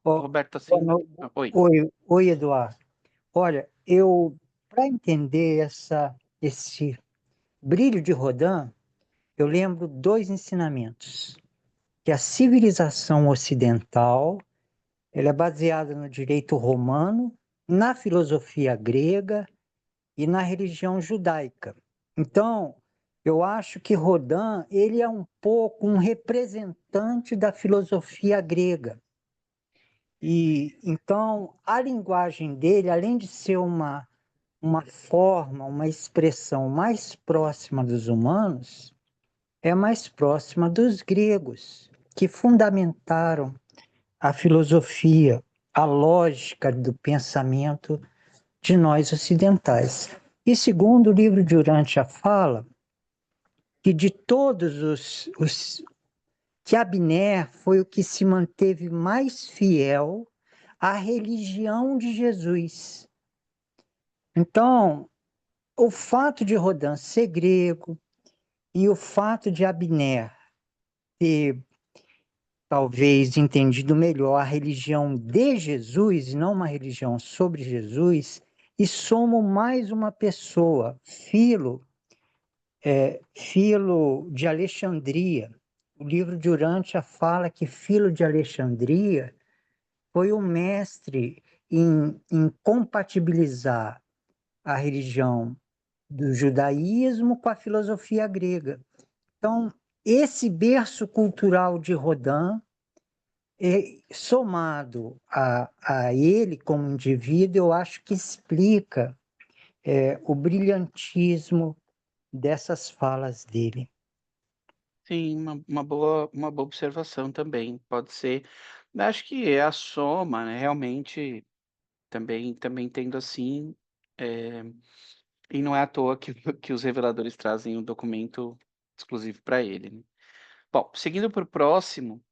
Ó, Roberto, tá boa sem. Oi. oi, Eduardo. Olha, para entender esse brilho de Rodin, eu lembro dois ensinamentos. Que a civilização ocidental ela é baseada no direito romano, na filosofia grega e na religião judaica. Então, eu acho que Rodin ele é um pouco um representante da filosofia grega. E então a linguagem dele, além de ser uma forma, uma expressão mais próxima dos humanos, é mais próxima dos gregos, que fundamentaram a filosofia, a lógica do pensamento de nós ocidentais. E segundo o livro de Urântia fala que de todos que Abner foi o que se manteve mais fiel à religião de Jesus. Então, o fato de Rodin ser grego e o fato de Abner ter talvez entendido melhor a religião de Jesus, não uma religião sobre Jesus, e somos mais uma pessoa, Filo de Alexandria. O livro de Urântia fala que Filo de Alexandria foi o mestre em compatibilizar a religião do judaísmo com a filosofia grega. Então, esse berço cultural de Rodin, somado a ele como indivíduo, eu acho que explica o brilhantismo dessas falas dele. Sim, uma boa observação também. Pode ser. Acho que é a soma, né? Realmente, também tendo assim. é, E não é à toa que, que os reveladores trazem um documento exclusivo para ele, né? Bom, seguindo para o próximo,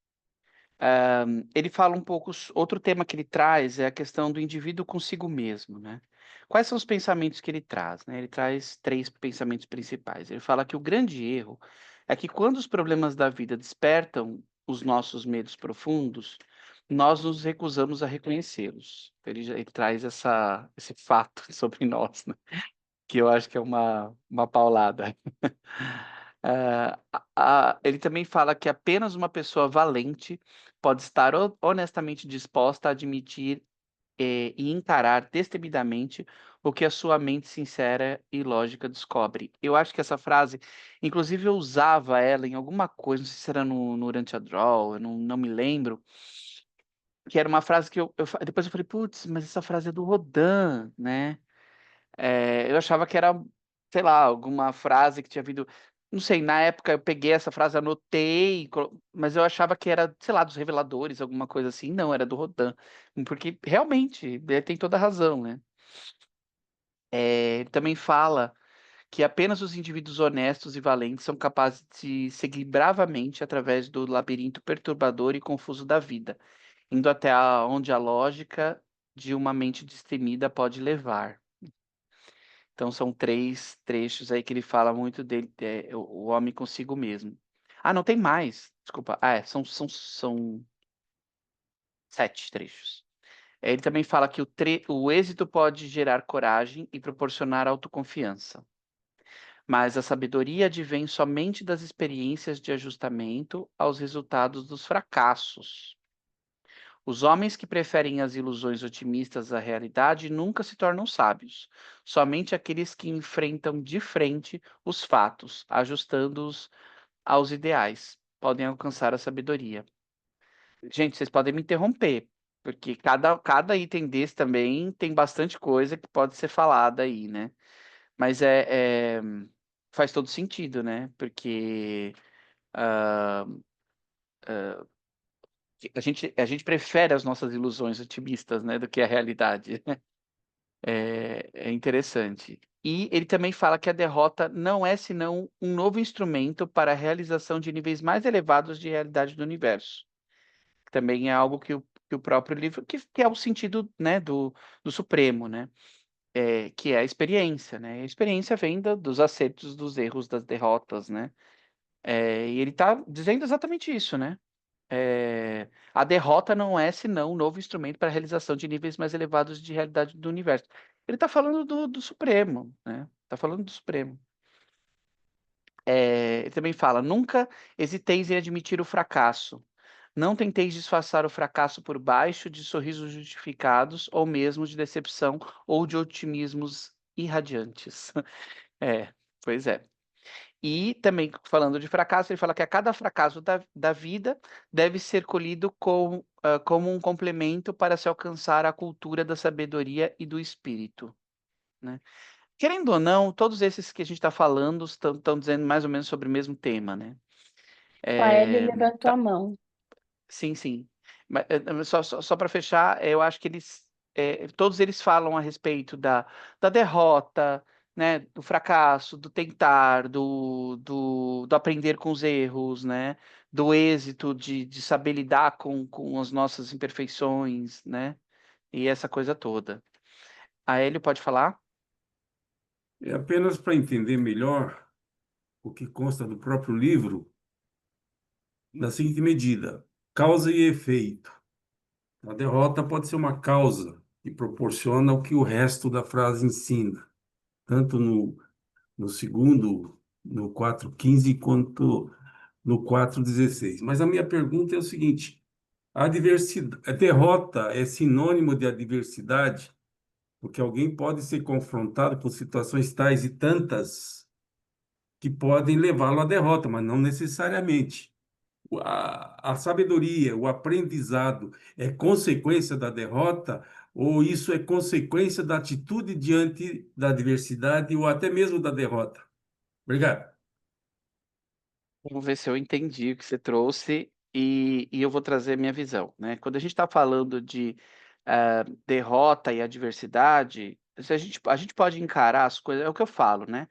ele fala um pouco. Outro tema que ele traz é a questão do indivíduo consigo mesmo, né? Quais são os pensamentos que ele traz, né? Ele traz 3 pensamentos principais. Ele fala que o grande erro é que quando os problemas da vida despertam os nossos medos profundos, nós nos recusamos a reconhecê-los. Ele traz esse fato sobre nós, né? Que eu acho que é uma paulada. Ele também fala que apenas uma pessoa valente pode estar honestamente disposta a admitir e encarar destemidamente o que a sua mente sincera e lógica descobre. Eu acho que essa frase, inclusive eu usava ela em alguma coisa, não sei se era no Urântia Draw, eu não me lembro, que era uma frase que depois eu falei, putz, mas essa frase é do Rodin, né? Eu achava que era, sei lá, alguma frase que tinha vindo. Não sei, na época eu peguei essa frase, anotei, mas eu achava que era, sei lá, dos Reveladores, alguma coisa assim. Não, era do Rodin. Porque realmente, ele tem toda a razão, né? Ele também fala que apenas os indivíduos honestos e valentes são capazes de seguir bravamente através do labirinto perturbador e confuso da vida, indo até onde a lógica de uma mente destemida pode levar. Então são 3 trechos aí que ele fala muito dele, o homem consigo mesmo. Ah, não tem mais, desculpa. São 7 trechos. Ele também fala que o êxito pode gerar coragem e proporcionar autoconfiança, mas a sabedoria advém somente das experiências de ajustamento aos resultados dos fracassos. Os homens que preferem as ilusões otimistas à realidade nunca se tornam sábios. Somente aqueles que enfrentam de frente os fatos, ajustando-os aos ideais, podem alcançar a sabedoria. Gente, vocês podem me interromper, porque cada item desse também tem bastante coisa que pode ser falada aí, né? Mas faz todo sentido, né? Porque ah, a gente prefere as nossas ilusões otimistas, né, do que a realidade. É interessante. E ele também fala que a derrota não é senão um novo instrumento para a realização de níveis mais elevados de realidade do universo. Também é algo que o próprio livro, que é o sentido, né, do Supremo, né, que é a experiência, né? A experiência vem dos acertos, dos erros, das derrotas, né? E ele está dizendo exatamente isso, né? A derrota não é senão um novo instrumento para a realização de níveis mais elevados de realidade do universo. Ele está falando do Supremo, né? Está falando do Supremo. Ele também fala: nunca hesiteis em admitir o fracasso. Não tenteis disfarçar o fracasso por baixo de sorrisos justificados, ou mesmo de decepção ou de otimismos irradiantes. É, pois é. E também, falando de fracasso, ele fala que a cada fracasso da vida deve ser colhido como um complemento para se alcançar a cultura da sabedoria e do espírito, né? Querendo ou não, todos esses que a gente está falando estão dizendo mais ou menos sobre o mesmo tema, né? O Aélio É, levantou a tá, mão. sim, sim. Mas, só para fechar, eu acho que todos eles falam a respeito da derrota, né, do fracasso, do tentar, do aprender com os erros, né, do êxito, de saber lidar com as nossas imperfeições, né, e essa coisa toda. A Hélio pode falar? É apenas para entender melhor o que consta do próprio livro, na seguinte medida: causa e efeito. A derrota pode ser uma causa que proporciona o que o resto da frase ensina, tanto no segundo, no 4:15, quanto no 4:16. Mas a minha pergunta é o seguinte: a derrota é sinônimo de adversidade? Porque alguém pode ser confrontado por situações tais e tantas que podem levá-lo à derrota, mas não necessariamente. A sabedoria, o aprendizado é consequência da derrota, ou isso é consequência da atitude diante da adversidade ou até mesmo da derrota? Obrigado. Vamos ver se eu entendi o que você trouxe e eu vou trazer a minha visão, né? Quando a gente está falando de derrota e adversidade, se a gente pode encarar as coisas, é o que eu falo, né?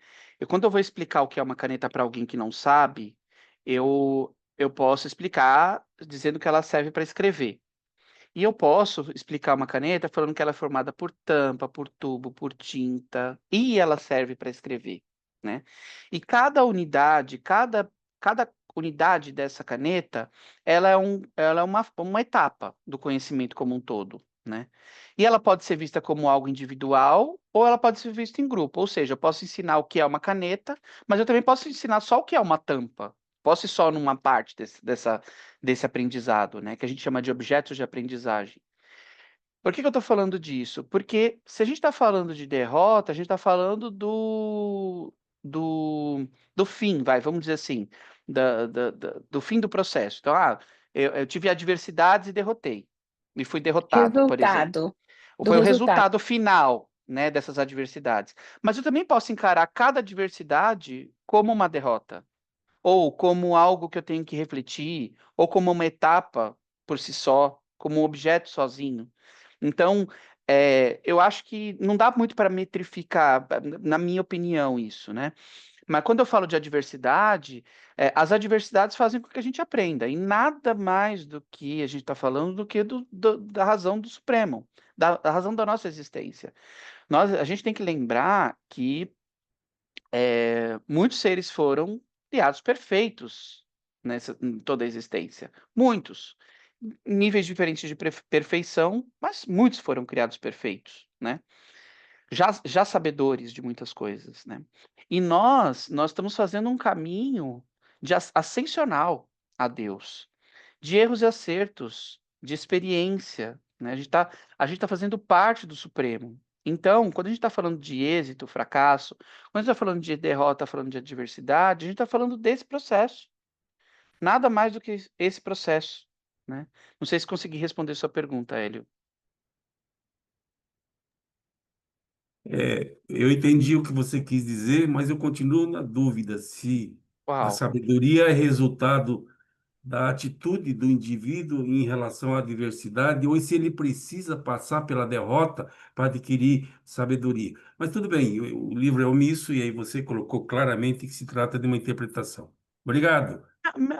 Quando eu vou explicar o que é uma caneta para alguém que não sabe, eu posso explicar dizendo que ela serve para escrever. E eu posso explicar uma caneta falando que ela é formada por tampa, por tubo, por tinta, e ela serve para escrever, né? E cada unidade dessa caneta, ela é uma etapa do conhecimento como um todo, né? E ela pode ser vista como algo individual ou ela pode ser vista em grupo. Ou seja, eu posso ensinar o que é uma caneta, mas eu também posso ensinar só o que é uma tampa. Posso ir só numa parte desse aprendizado, né? Que a gente chama de objetos de aprendizagem. Por que que eu estou falando disso? Porque se a gente está falando de derrota, a gente está falando do, do fim, vamos dizer assim, do fim do processo. Então, eu tive adversidades e derrotei. e fui derrotado, por exemplo. Resultado do Foi o resultado. resultado final, né, dessas adversidades. Mas eu também posso encarar cada adversidade como uma derrota, ou como algo que eu tenho que refletir, ou como uma etapa por si só, como um objeto sozinho. Então, eu acho que não dá muito para metrificar, na minha opinião, isso, né? Mas quando eu falo de adversidade, as adversidades fazem com que a gente aprenda, e nada mais do que a gente está falando do que da razão do Supremo, da razão da nossa existência. A gente tem que lembrar que muitos seres foram criados perfeitos em toda a existência. Muitos. Em níveis diferentes de perfeição, mas muitos foram criados perfeitos, né? Já sabedores de muitas coisas, né? E nós estamos fazendo um caminho ascensional a Deus, de erros e acertos, de experiência, né? A gente tá fazendo parte do Supremo. Então, quando a gente está falando de êxito, fracasso, quando a gente está falando de derrota, falando de adversidade, a gente está falando desse processo. Nada mais do que esse processo, né? Não sei se consegui responder sua pergunta, Hélio. Eu entendi o que você quis dizer, mas eu continuo na dúvida se a Uau. sabedoria é resultado da atitude do indivíduo em relação à adversidade, ou se ele precisa passar pela derrota para adquirir sabedoria. Mas tudo bem, o livro é omisso e aí você colocou claramente que se trata de uma interpretação. Obrigado.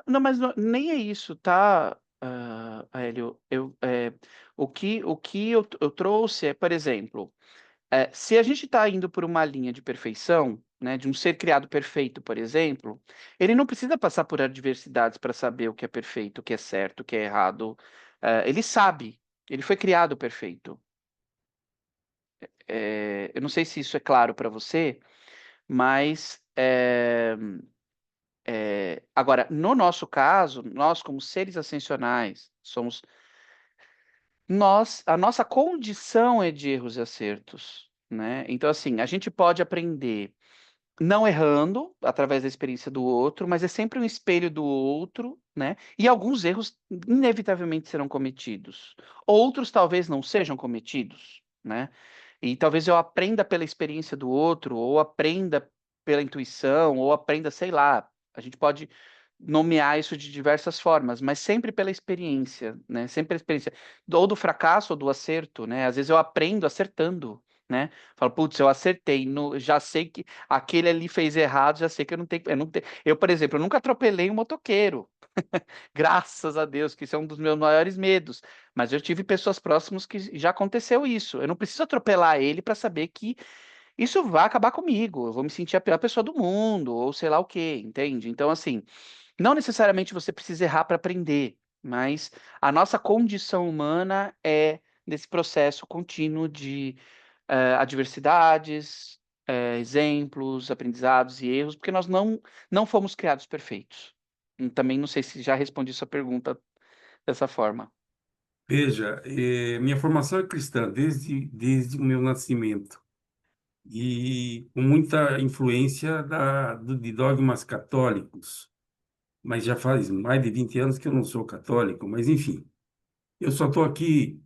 Não, mas nem é isso, tá, Hélio? O que eu trouxe é, por exemplo, se a gente está indo por uma linha de perfeição, né, de um ser criado perfeito, por exemplo, ele não precisa passar por adversidades para saber o que é perfeito, o que é certo, o que é errado. Ele sabe, ele foi criado perfeito. Eu não sei se isso é claro para você, mas agora, no nosso caso, nós como seres ascensionais, a nossa condição é de erros e acertos, né? Então, assim, a gente pode aprender não errando através da experiência do outro, mas é sempre um espelho do outro, né? E alguns erros inevitavelmente serão cometidos. Outros talvez não sejam cometidos, né? E talvez eu aprenda pela experiência do outro, ou aprenda pela intuição, ou aprenda, sei lá. A gente pode nomear isso de diversas formas, mas sempre pela experiência, né? Sempre a experiência ou do fracasso ou do acerto, né? Às vezes eu aprendo acertando, né? Falo, putz, eu acertei, já sei que aquele ali fez errado, já sei que eu, por exemplo, eu nunca atropelei um motoqueiro. Graças a Deus, que isso é um dos meus maiores medos. Mas eu tive pessoas próximas que já aconteceu isso. Eu não preciso atropelar ele para saber que isso vai acabar comigo. Eu vou me sentir a pior pessoa do mundo, ou sei lá o quê, entende? Então, assim, não necessariamente você precisa errar para aprender, mas a nossa condição humana é nesse processo contínuo de adversidades, exemplos, aprendizados e erros, porque nós não fomos criados perfeitos. Também não sei se já respondi sua pergunta dessa forma. Veja, minha formação é cristã desde o meu nascimento e com muita influência de dogmas católicos. Mas já faz mais de 20 anos que eu não sou católico, mas enfim, eu só estou aqui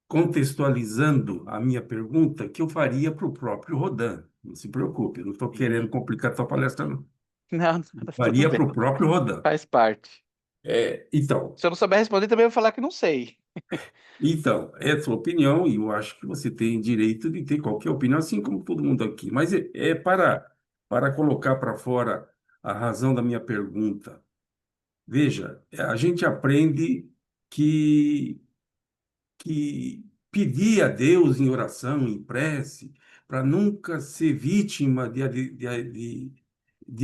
contextualizando a minha pergunta que eu faria para o próprio Rodin. Não se preocupe, eu não estou querendo Uhum. complicar a tua palestra, não. Não, tudo Faria bem, para o próprio Rodin. faz parte. Então, Se eu não souber responder, também vou falar que não sei. Então, é a sua opinião e eu acho que você tem direito de ter qualquer opinião, assim como todo mundo aqui. Mas para colocar para fora a razão da minha pergunta. Veja, a gente aprende que, que pedir a Deus em oração, em prece, para nunca ser vítima de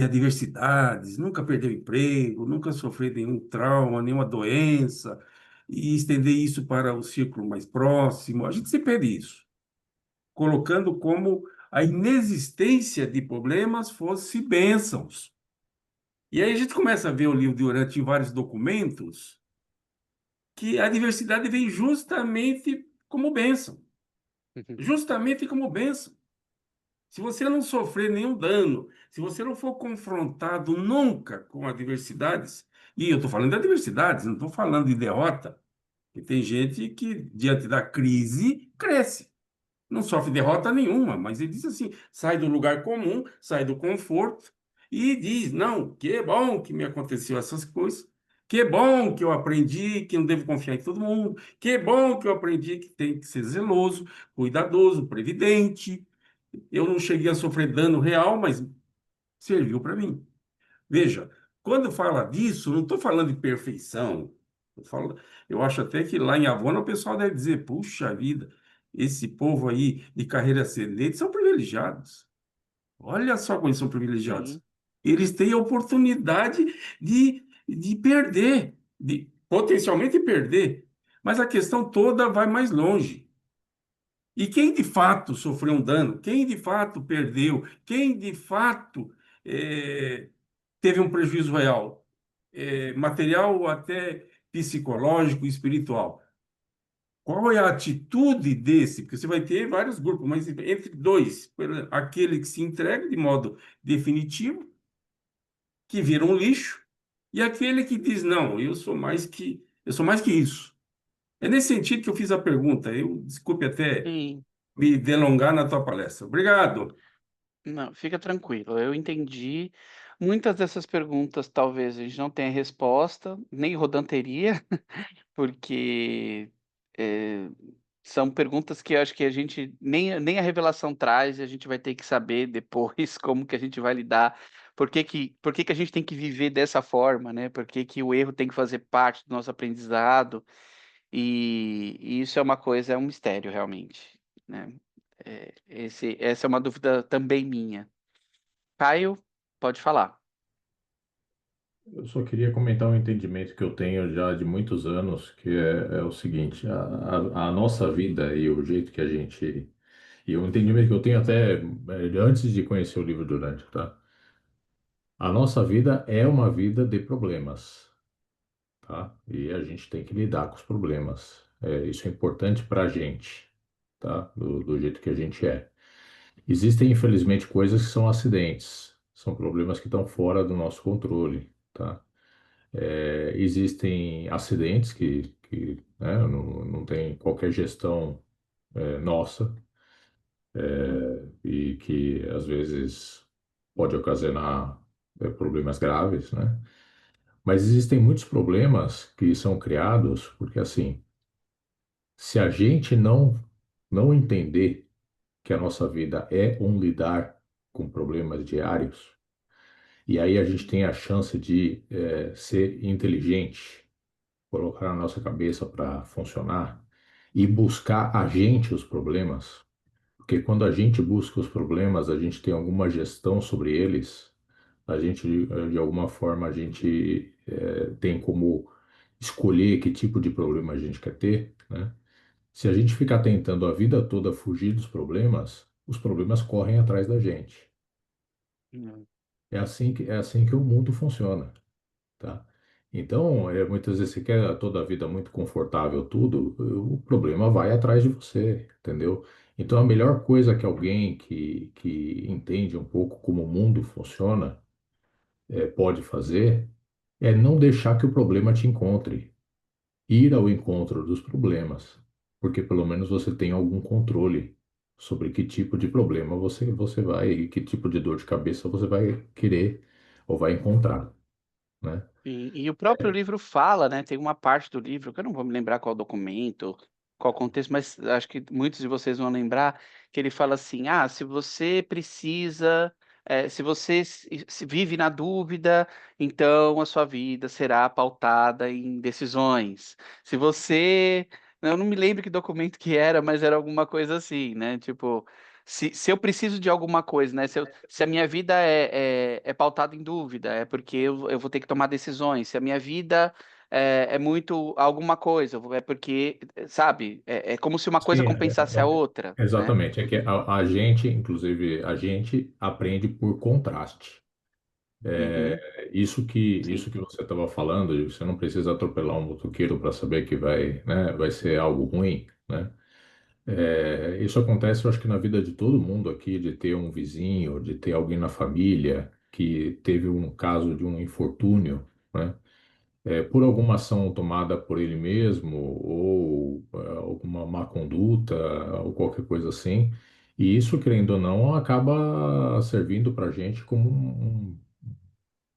adversidades, nunca perder o emprego, nunca sofrer nenhum trauma, nenhuma doença, e estender isso para o círculo mais próximo. A gente se pede isso, colocando como a inexistência de problemas fosse bênçãos. E aí a gente começa a ver o livro de Urante em vários documentos que a diversidade vem justamente como bênção. Justamente como bênção. Se você não sofrer nenhum dano, se você não for confrontado nunca com adversidades, e eu estou falando de adversidades, não estou falando de derrota, E tem gente que, diante da crise, cresce. Não sofre derrota nenhuma, mas ele diz assim: sai do lugar comum, sai do conforto e diz: não, que bom que me aconteceu essas coisas, que bom que eu aprendi que não devo confiar em todo mundo, que bom que eu aprendi que tem que ser zeloso, cuidadoso, previdente. Eu não cheguei a sofrer dano real, mas serviu para mim. Veja, quando fala disso, não estou falando de perfeição. Eu acho até que lá em Avona o pessoal deve dizer: puxa vida, esse povo aí de carreira ascendente são privilegiados. Olha só como eles são privilegiados. Sim, Eles têm a oportunidade de perder, de potencialmente perder. Mas a questão toda vai mais longe. E quem de fato sofreu um dano, quem de fato perdeu, quem de fato eh, teve um prejuízo real, material ou até psicológico e espiritual. Qual é a atitude desse? Porque você vai ter vários grupos, mas entre dois, aquele que se entrega de modo definitivo, que vira um lixo, e aquele que diz, não, eu sou mais que isso. É nesse sentido que eu fiz a pergunta. Eu, desculpe até sim. me delongar na tua palestra. Obrigado. Não, fica tranquilo, eu entendi. Muitas dessas perguntas talvez a gente não tenha resposta, nem Rodan teria, porque eh, são perguntas que eu acho que a gente nem a revelação traz, e a gente vai ter que saber depois como que a gente vai lidar, por que que a gente tem que viver dessa forma, né? Por que que o erro tem que fazer parte do nosso aprendizado, e isso é uma coisa, é um mistério realmente, né? Essa é uma dúvida também minha. Caio, pode falar. Eu só queria comentar um entendimento que eu tenho já de muitos anos, que é o seguinte: a nossa vida e o jeito que a gente. E o entendimento que eu tenho até antes de conhecer o livro Durante, tá? A nossa vida é uma vida de problemas, tá? E a gente tem que lidar com os problemas. Isso é importante para a gente, tá? Do jeito que a gente é. Existem, infelizmente, coisas que são acidentes, são problemas que estão fora do nosso controle, tá? Existem acidentes que né, não tem qualquer gestão nossa e que às vezes pode ocasionar problemas graves, né? Mas existem muitos problemas que são criados porque assim, se a gente não entender que a nossa vida é um lidar com problemas diários, e aí a gente tem a chance de ser inteligente, colocar a nossa cabeça para funcionar e buscar a gente os problemas, porque quando a gente busca os problemas, a gente tem alguma gestão sobre eles, a gente, de alguma forma, a gente tem como escolher que tipo de problema a gente quer ter, né? Se a gente ficar tentando a vida toda fugir dos problemas, os problemas correm atrás da gente. Hum, É assim que o mundo funciona, tá? Então, muitas vezes você quer toda a vida muito confortável, tudo, o problema vai atrás de você, entendeu? Então, a melhor coisa que alguém que entende um pouco como o mundo funciona pode fazer é não deixar que o problema te encontre, ir ao encontro dos problemas, porque pelo menos você tem algum controle sobre que tipo de problema você vai, que tipo de dor de cabeça você vai querer ou vai encontrar, né? e o próprio livro fala, né? Tem uma parte do livro, que eu não vou me lembrar qual documento, qual contexto, mas acho que muitos de vocês vão lembrar, que ele fala assim: ah, se você precisa, se você se vive na dúvida, então a sua vida será pautada em decisões. Se você. Eu não me lembro que documento que era, mas era alguma coisa assim, né? Tipo. Se eu preciso de alguma coisa, né? Se a minha vida é pautada em dúvida, é porque eu vou ter que tomar decisões. Se a minha vida é muito alguma coisa, é porque, sabe, é como se uma coisa Sim, compensasse a outra, né? exatamente. É que a gente, inclusive, a gente aprende por contraste. Uhum, Isso sim, que você estava falando, de você não precisa atropelar um motoqueiro para saber que vai ser algo ruim, né? Isso acontece, eu acho que na vida de todo mundo aqui, de ter um vizinho, de ter alguém na família que teve um caso de um infortúnio, né? por alguma ação tomada por ele mesmo, ou alguma má conduta, ou qualquer coisa assim. E isso, querendo ou não, acaba servindo para a gente como um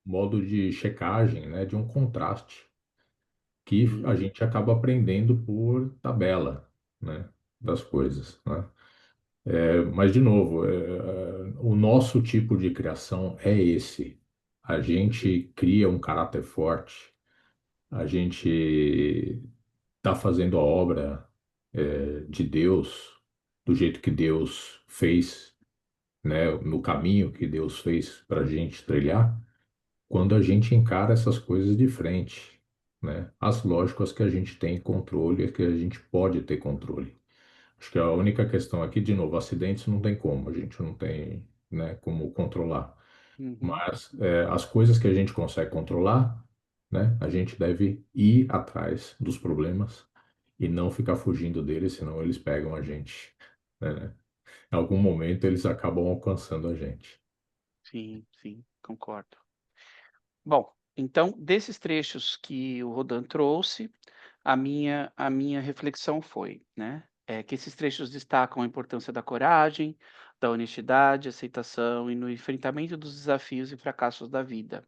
modo de checagem, né, de um contraste, que a Uhum. gente acaba aprendendo por tabela, né, das coisas, né? Mas, de novo, o nosso tipo de criação é esse. A gente cria um caráter forte, a gente está fazendo a obra, de Deus, do jeito que Deus fez, né, no caminho que Deus fez para a gente trilhar, quando a gente encara essas coisas de frente, né? As lógicas que a gente tem controle, que a gente pode ter controle. Acho que a única questão aqui, de novo, acidentes não tem como, a gente não tem, né, como controlar. Uhum. Mas as coisas que a gente consegue controlar, né, a gente deve ir atrás dos problemas e não ficar fugindo deles, senão eles pegam a gente, né? Em algum momento eles acabam alcançando a gente. Sim, sim, concordo. Bom, então, desses trechos que o Rodin trouxe, a minha reflexão foi, né, que esses trechos destacam a importância da coragem, da honestidade, aceitação e no enfrentamento dos desafios e fracassos da vida,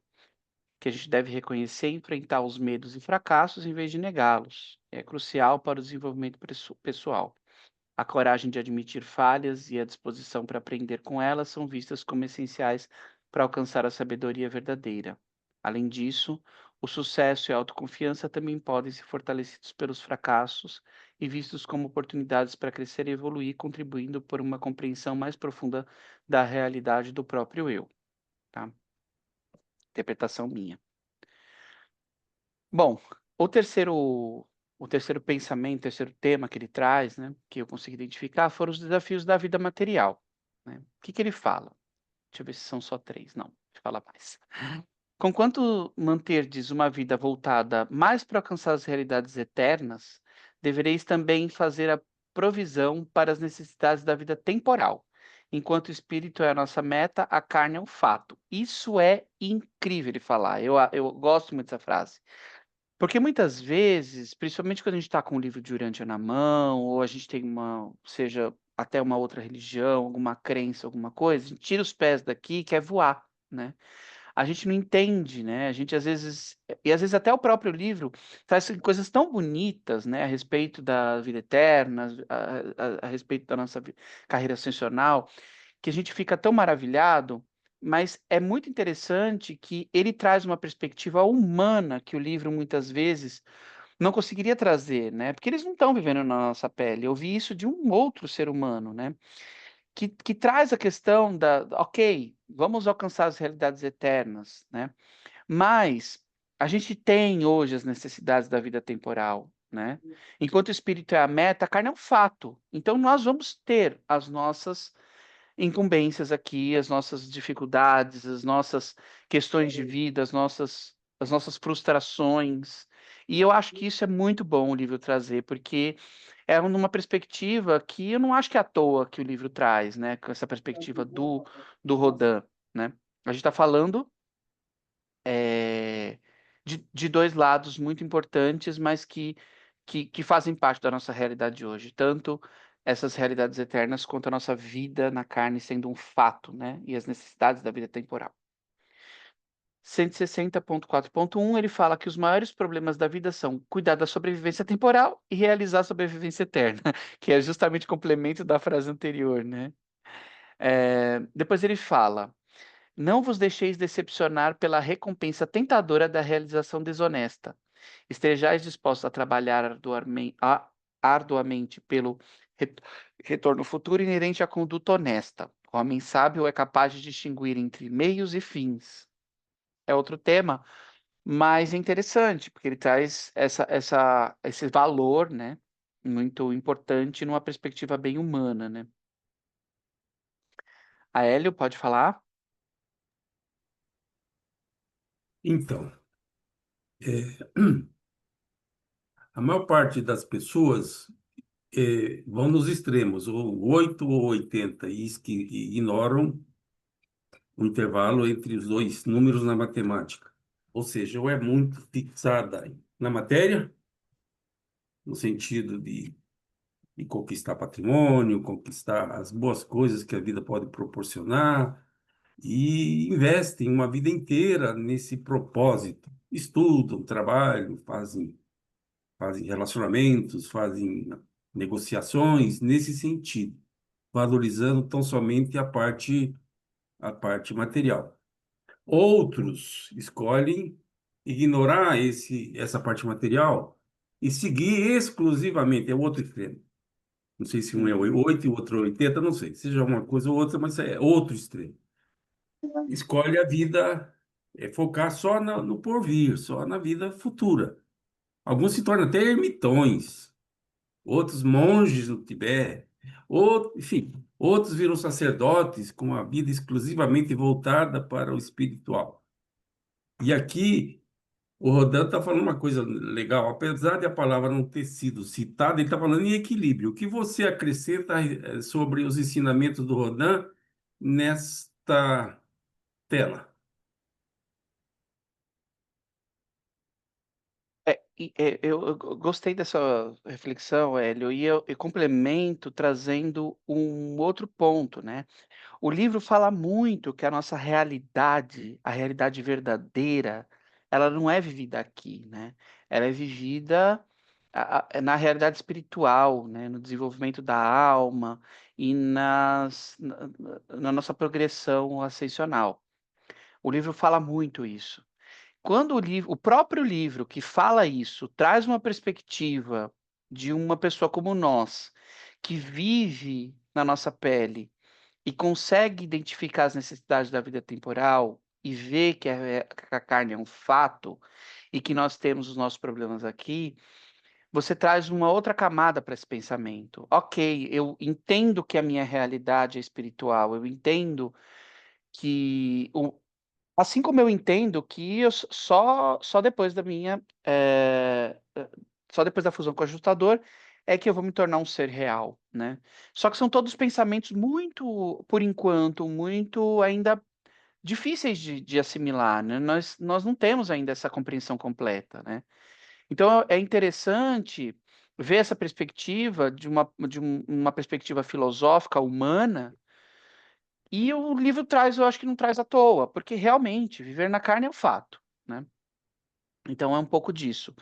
que a gente deve reconhecer e enfrentar os medos e fracassos em vez de negá-los. É crucial para o desenvolvimento pessoal. A coragem de admitir falhas e a disposição para aprender com elas são vistas como essenciais para alcançar a sabedoria verdadeira. Além disso, o sucesso e a autoconfiança também podem ser fortalecidos pelos fracassos e vistos como oportunidades para crescer e evoluir, contribuindo por uma compreensão mais profunda da realidade do próprio eu, tá? Interpretação minha. Bom, o terceiro pensamento, o terceiro tema que ele traz, né, que eu consegui identificar, foram os desafios da vida material, né. O que que ele fala? Deixa eu ver se são só 3, não, deixa eu falar mais. Conquanto manterdes uma vida voltada mais para alcançar as realidades eternas, devereis também fazer a provisão para as necessidades da vida temporal. Enquanto o espírito é a nossa meta, a carne é um fato. Isso é incrível ele falar, eu gosto muito dessa frase. Porque muitas vezes, principalmente quando a gente está com o livro de Urântia na mão, ou a gente tem uma, seja até uma outra religião, alguma crença, alguma coisa, a gente tira os pés daqui e quer voar, né? A gente não entende, né? A gente às vezes, e às vezes até o próprio livro traz coisas tão bonitas, né? A respeito da vida eterna, a respeito da nossa carreira ascensional, que a gente fica tão maravilhado, mas é muito interessante que ele traz uma perspectiva humana que o livro muitas vezes não conseguiria trazer, né? Porque eles não estão vivendo na nossa pele. Eu vi isso de um outro ser humano, né? Que traz a questão da, ok, vamos alcançar as realidades eternas, né? Mas a gente tem hoje as necessidades da vida temporal, né? Enquanto o espírito é a meta, a carne é um fato. Então nós vamos ter as nossas incumbências aqui, as nossas dificuldades, as nossas questões de vida, as nossas frustrações. E eu acho que isso é muito bom o livro trazer, porque é numa perspectiva que eu não acho que é à toa que o livro traz, né? Com essa perspectiva do Rodin, né? A gente está falando de dois lados muito importantes, mas que fazem parte da nossa realidade de hoje. Tanto essas realidades eternas quanto a nossa vida na carne sendo um fato, né? E as necessidades da vida temporal. 160.4.1 ele fala que os maiores problemas da vida são cuidar da sobrevivência temporal e realizar a sobrevivência eterna, que é justamente o complemento da frase anterior, né? Depois ele fala: não vos deixeis decepcionar pela recompensa tentadora da realização desonesta. Estejais dispostos a trabalhar arduamente pelo retorno futuro inerente à conduta honesta. O homem sábio é capaz de distinguir entre meios e fins. É outro tema, mas é interessante, porque ele traz esse valor, né, muito importante numa perspectiva bem humana, né? A Hélio, pode falar? Então, é, a maior parte das pessoas vão nos extremos, ou 8 ou 80, e ignoram o intervalo entre os dois números na matemática. ou seja, ou é muito fixada na matéria, no sentido de conquistar patrimônio, conquistar as boas coisas que a vida pode proporcionar, e investem uma vida inteira nesse propósito. Estudam, trabalham, fazem relacionamentos, fazem negociações nesse sentido, valorizando tão somente a parte material. Outros escolhem ignorar essa parte material e seguir exclusivamente, é o outro extremo. Não sei se um é 8 e o outro é 80, não sei, seja uma coisa ou outra, mas é outro extremo. Escolhe a vida, focar só no porvir, só na vida futura. Alguns se tornam até ermitões, outros monges no Tibete, enfim, outros viram sacerdotes com a vida exclusivamente voltada para o espiritual. E aqui o Rodin está falando uma coisa legal, apesar de a palavra não ter sido citada, ele está falando em equilíbrio. O que você acrescenta sobre os ensinamentos do Rodin nesta tela? Eu gostei dessa reflexão, Hélio, e eu complemento trazendo um outro ponto, né? O livro fala muito que a nossa realidade, a realidade verdadeira, ela não é vivida aqui, né? Ela é vivida na realidade espiritual, né? No desenvolvimento da alma e na nossa progressão ascensional. O livro fala muito isso. Quando o próprio livro que fala isso traz uma perspectiva de uma pessoa como nós, que vive na nossa pele e consegue identificar as necessidades da vida temporal e ver que a carne é um fato e que nós temos os nossos problemas aqui, você traz uma outra camada para esse pensamento. Ok, eu entendo que a minha realidade é espiritual, eu entendo que assim como eu entendo que só depois da minha, só depois da fusão com o ajustador é que eu vou me tornar um ser real, né. Só que são todos pensamentos muito, por enquanto, muito ainda difíceis de assimilar, né, nós não temos ainda essa compreensão completa, né. Então é interessante ver essa perspectiva de uma perspectiva filosófica humana, e o livro traz, eu acho que não traz à toa, porque realmente viver na carne é um fato, né. Então é um pouco disso.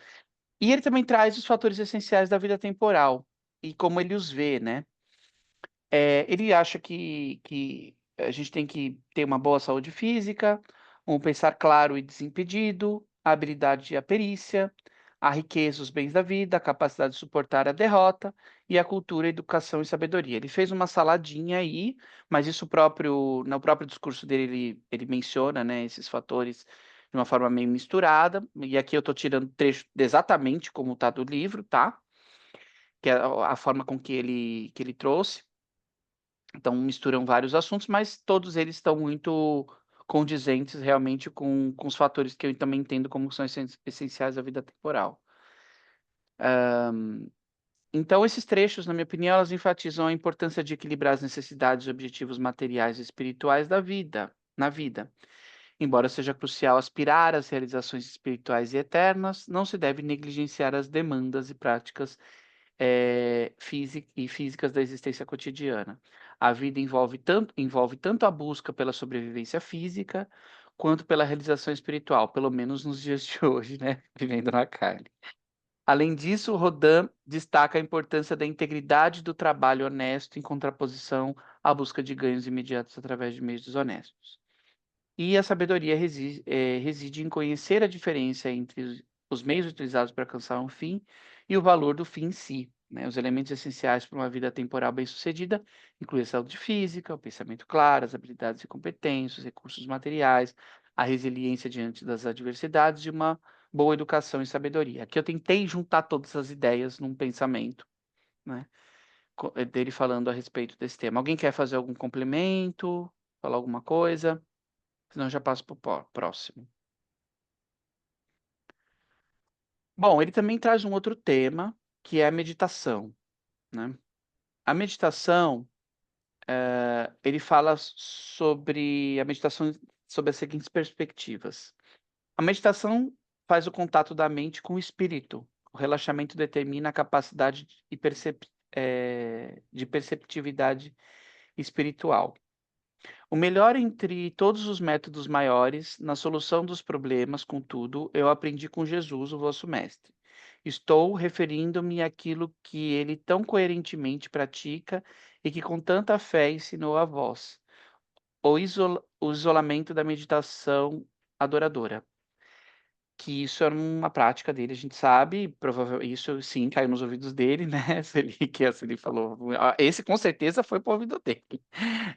E ele também traz os fatores essenciais da vida temporal, e como ele os vê, né. Ele acha que a gente tem que ter uma boa saúde física, um pensar claro e desimpedido, a habilidade e a perícia, a riqueza, os bens da vida, a capacidade de suportar a derrota e a cultura, educação e sabedoria. Ele fez uma saladinha aí, mas isso próprio no próprio discurso dele ele menciona, né, esses fatores de uma forma meio misturada, e aqui eu estou tirando trecho exatamente como está do livro, tá, que é a forma com que ele trouxe. Então misturam vários assuntos, mas todos eles estão muito condizentes realmente com os fatores que eu também entendo como são essenciais da vida temporal. Então esses trechos, na minha opinião, elas enfatizam a importância de equilibrar as necessidades e objetivos materiais e espirituais da vida, na vida. Embora seja crucial aspirar às realizações espirituais e eternas, não se deve negligenciar as demandas e práticas físicas da existência cotidiana. A vida envolve tanto a busca pela sobrevivência física, quanto pela realização espiritual, pelo menos nos dias de hoje, né? Vivendo na carne. Além disso, Rodin destaca a importância da integridade do trabalho honesto em contraposição à busca de ganhos imediatos através de meios desonestos. E a sabedoria reside em conhecer a diferença entre os meios utilizados para alcançar um fim e o valor do fim em si, né? Os elementos essenciais para uma vida temporal bem-sucedida incluem a saúde física, o pensamento claro, as habilidades e competências, os recursos materiais, a resiliência diante das adversidades e uma boa educação e sabedoria. Aqui eu tentei juntar todas as ideias num pensamento, né? Dele falando a respeito desse tema. Alguém quer fazer algum complemento? Falar alguma coisa? Senão eu já passo para o próximo. Bom, ele também traz um outro tema, que é a meditação, né. A meditação, ele fala sobre a meditação sob as seguintes perspectivas. A meditação faz o contato da mente com o espírito. O relaxamento determina a capacidade de perceptividade espiritual. O melhor entre todos os métodos maiores, na solução dos problemas, contudo, eu aprendi com Jesus, o vosso mestre. Estou referindo-me àquilo que ele tão coerentemente pratica e que com tanta fé ensinou a vós, o isolamento da meditação adoradora. Que isso era uma prática dele, a gente sabe, provavelmente isso sim caiu nos ouvidos dele, né? Se ele falou, esse com certeza foi para o ouvido dele,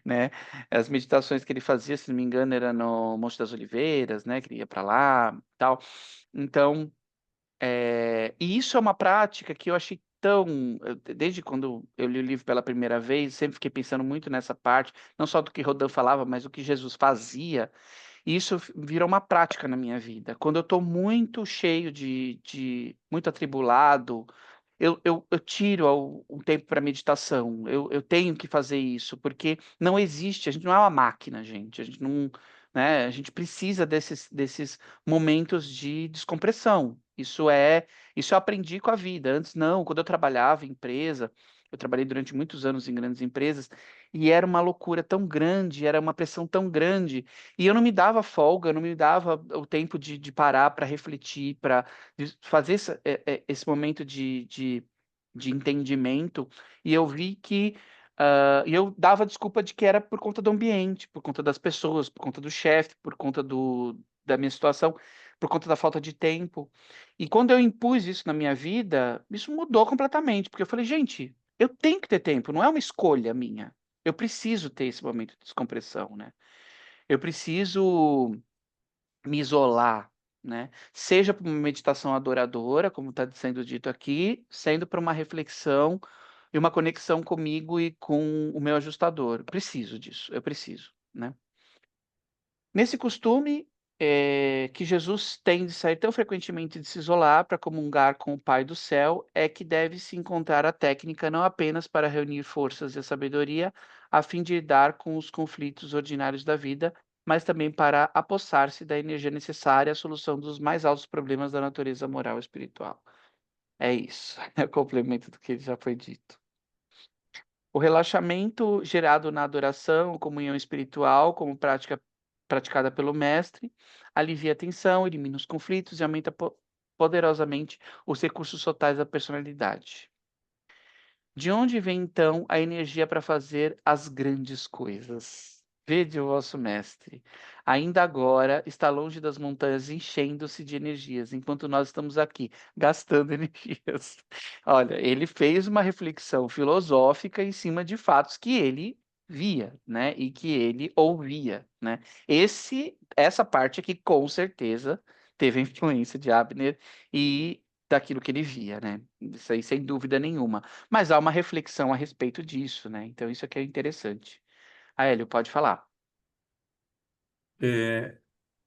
né? As meditações que ele fazia, se não me engano, era no Monte das Oliveiras, né? Que ele ia para lá, tal. Então, e isso é uma prática que eu achei desde quando eu li o livro pela primeira vez, sempre fiquei pensando muito nessa parte, não só do que Rodin falava, mas do que Jesus fazia. E isso vira uma prática na minha vida. Quando eu estou muito cheio muito atribulado, eu tiro um tempo para meditação. Eu tenho que fazer isso, porque não existe, a gente não é uma máquina, gente. A gente não, né, a gente precisa desses momentos de descompressão. Isso eu aprendi com a vida. Antes não, quando eu trabalhava em empresa, eu trabalhei durante muitos anos em grandes empresas, e era uma loucura tão grande, era uma pressão tão grande, e eu não me dava folga, eu não me dava o tempo de parar para refletir, para fazer esse momento de entendimento, e eu vi que. E eu dava desculpa de que era por conta do ambiente, por conta das pessoas, por conta do chefe, por conta da minha situação, por conta da falta de tempo. E quando eu impus isso na minha vida, isso mudou completamente, porque eu falei, gente, eu tenho que ter tempo, não é uma escolha minha. Eu preciso ter esse momento de descompressão, né? Eu preciso me isolar, né? Seja para uma meditação adoradora, como está sendo dito aqui, sendo para uma reflexão e uma conexão comigo e com o meu ajustador. Preciso disso, eu preciso, né? Nesse costume que Jesus tem de sair tão frequentemente de se isolar para comungar com o Pai do céu, é que deve se encontrar a técnica não apenas para reunir forças e a sabedoria, a fim de lidar com os conflitos ordinários da vida, mas também para apossar-se da energia necessária à solução dos mais altos problemas da natureza moral e espiritual. É isso, é o complemento do que já foi dito. O relaxamento gerado na adoração, comunhão espiritual, como prática praticada pelo mestre, alivia a tensão, elimina os conflitos e aumenta poderosamente os recursos totais da personalidade. De onde vem então a energia para fazer as grandes coisas? Vede o vosso mestre. Ainda agora está longe das montanhas, enchendo-se de energias, enquanto nós estamos aqui gastando energias. Olha, ele fez uma reflexão filosófica em cima de fatos que ele via, né, e que ele ouvia, né? Essa parte aqui com certeza teve a influência de Abner e daquilo que ele via, né? Isso aí sem dúvida nenhuma. Mas há uma reflexão a respeito disso, né? Então isso aqui é interessante. Hélio, pode falar. É,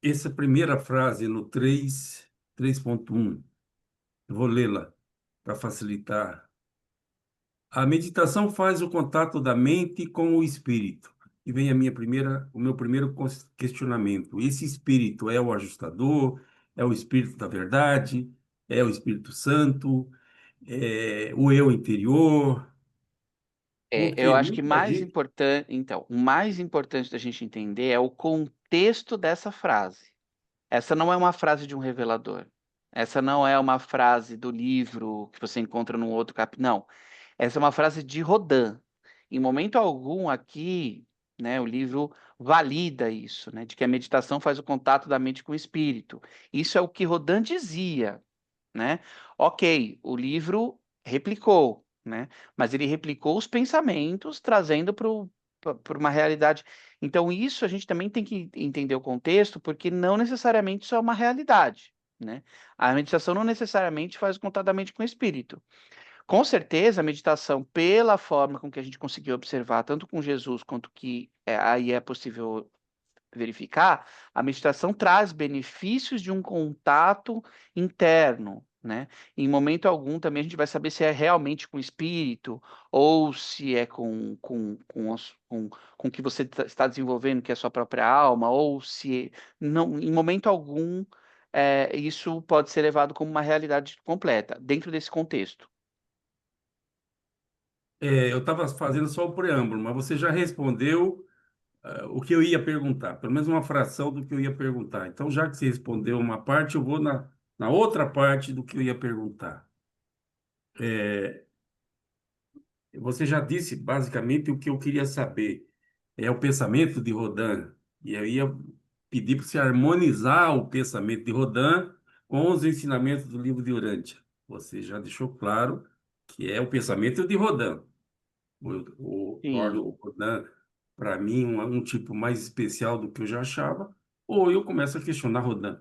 essa primeira frase no 3.1, eu vou lê-la para facilitar. A meditação faz o contato da mente com o espírito. E vem o meu primeiro questionamento. Esse espírito é o ajustador? É o espírito da verdade? É o Espírito Santo? É o eu interior? Eu Porque acho que muita mais gente... importante, então, o mais importante da gente entender é o contexto dessa frase. Essa não é uma frase de um revelador. Essa não é uma frase do livro que você encontra num outro capítulo. Não. Essa é uma frase de Rodin. Em momento algum aqui, né, o livro valida isso, né, de que a meditação faz o contato da mente com o espírito. Isso é o que Rodin dizia, né? Ok, o livro replicou, né? Mas ele replicou os pensamentos, trazendo para uma realidade. Então, isso a gente também tem que entender o contexto, porque não necessariamente isso é uma realidade, né? A meditação não necessariamente faz o contato da mente com o espírito. Com certeza, a meditação, pela forma com que a gente conseguiu observar, tanto com Jesus quanto que aí é possível verificar, a meditação traz benefícios de um contato interno, né? Em momento algum também a gente vai saber se é realmente com o espírito ou se é com o que você está desenvolvendo, que é a sua própria alma, ou se não, em momento algum isso pode ser levado como uma realidade completa, dentro desse contexto. Eu estava fazendo só o preâmbulo, mas você já respondeu o que eu ia perguntar, pelo menos uma fração do que eu ia perguntar. Então, já que você respondeu uma parte, eu vou na outra parte do que eu ia perguntar. Você já disse basicamente o que eu queria saber. É o pensamento de Rodin. E eu ia pedir para você harmonizar o pensamento de Rodin com os ensinamentos do livro de Urântia. Você já deixou claro que é o pensamento de Rodin. Torna Sim. o Rodin, para mim, um tipo mais especial do que eu já achava, ou eu começo a questionar Rodin.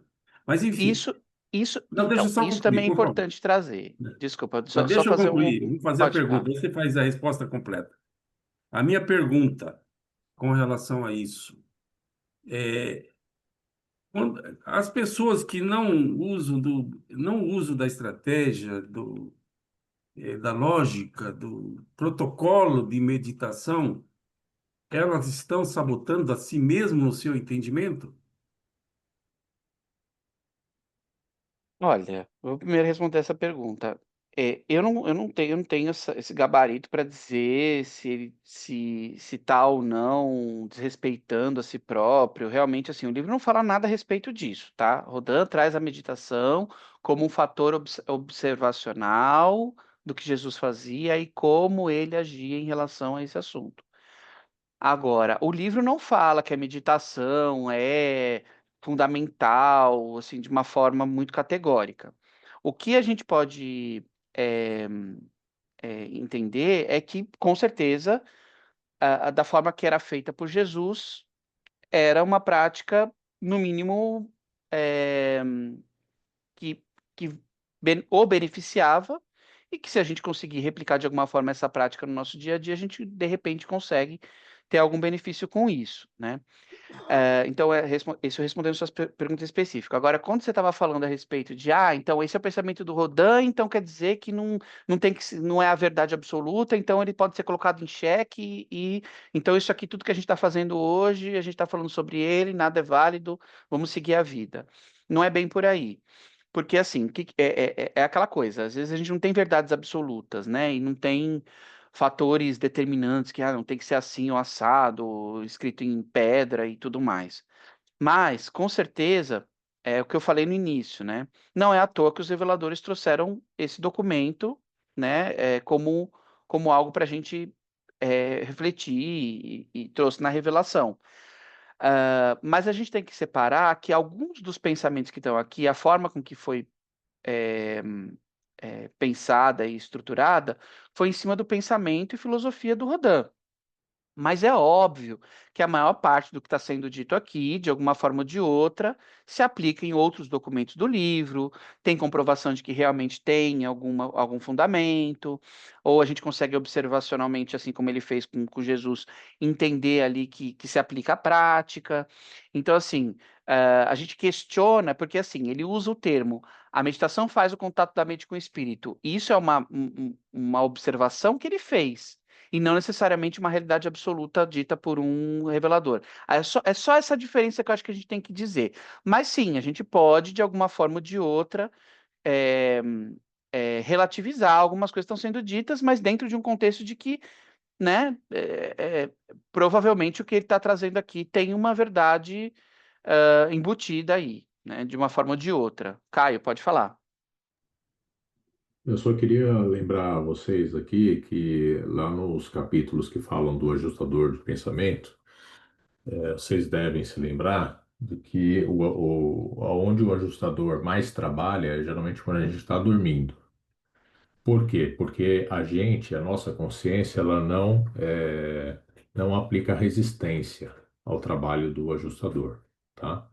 Mas, enfim, Isso, isso, não, deixa eu então, só isso também concluir, é por favor. importante trazer. Desculpa, Mas só deixa eu fazer concluir, vamos fazer a Pode falar. pergunta, você faz a resposta completa. A minha pergunta com relação a isso é as pessoas que não usam da estratégia, da lógica, do protocolo de meditação, elas estão sabotando a si mesmas no seu entendimento? Olha, vou primeiro responder essa pergunta. Eu não tenho esse gabarito para dizer se tá ou não desrespeitando a si próprio. Realmente, assim, o livro não fala nada a respeito disso, tá? Rodin traz a meditação como um fator observacional do que Jesus fazia e como ele agia em relação a esse assunto. Agora, o livro não fala que a meditação é fundamental, assim, de uma forma muito categórica. O que a gente pode eh, entender é que, com certeza, da forma que era feita por Jesus, era uma prática, no mínimo, eh, que, que o beneficiava e que, se a gente conseguir replicar de alguma forma essa prática no nosso dia a dia, a gente, de repente, consegue ter algum benefício com isso, né? Então, isso respondendo suas perguntas específicas. Agora, quando você estava falando a respeito de, então esse é o pensamento do Rodin, então quer dizer que não tem não é a verdade absoluta, então ele pode ser colocado em xeque, então isso aqui, tudo que a gente está fazendo hoje, a gente está falando sobre ele, nada é válido, vamos seguir a vida. Não é bem por aí. Porque, assim, é aquela coisa, às vezes a gente não tem verdades absolutas, né? E não tem fatores determinantes que não tem que ser assim ou assado, ou escrito em pedra e tudo mais. Mas, com certeza, é o que eu falei no início, né? Não é à toa que os reveladores trouxeram esse documento, né, como algo para a gente refletir e trouxe na revelação. Mas a gente tem que separar que alguns dos pensamentos que estão aqui, a forma com que foi eh, pensada e estruturada, foi em cima do pensamento e filosofia do Rodin. Mas é óbvio que a maior parte do que está sendo dito aqui, de alguma forma ou de outra, se aplica em outros documentos do livro, tem comprovação de que realmente tem algum fundamento, ou a gente consegue observacionalmente, assim como ele fez com Jesus, entender ali que se aplica à prática. Então, assim, a gente questiona, porque assim, ele usa o termo, a meditação faz o contato da mente com o espírito. E isso é uma observação que ele fez e não necessariamente uma realidade absoluta dita por um revelador. É só essa diferença que eu acho que a gente tem que dizer. Mas sim, a gente pode, de alguma forma ou de outra, eh, relativizar algumas coisas que estão sendo ditas, mas dentro de um contexto de que, né, provavelmente o que ele está trazendo aqui tem uma verdade embutida aí, né, de uma forma ou de outra. Caio, pode falar. Eu só queria lembrar a vocês aqui que lá nos capítulos que falam do ajustador de pensamento, vocês devem se lembrar de que onde o ajustador mais trabalha é geralmente quando a gente está dormindo. Por quê? Porque a nossa consciência, ela não aplica resistência ao trabalho do ajustador, tá?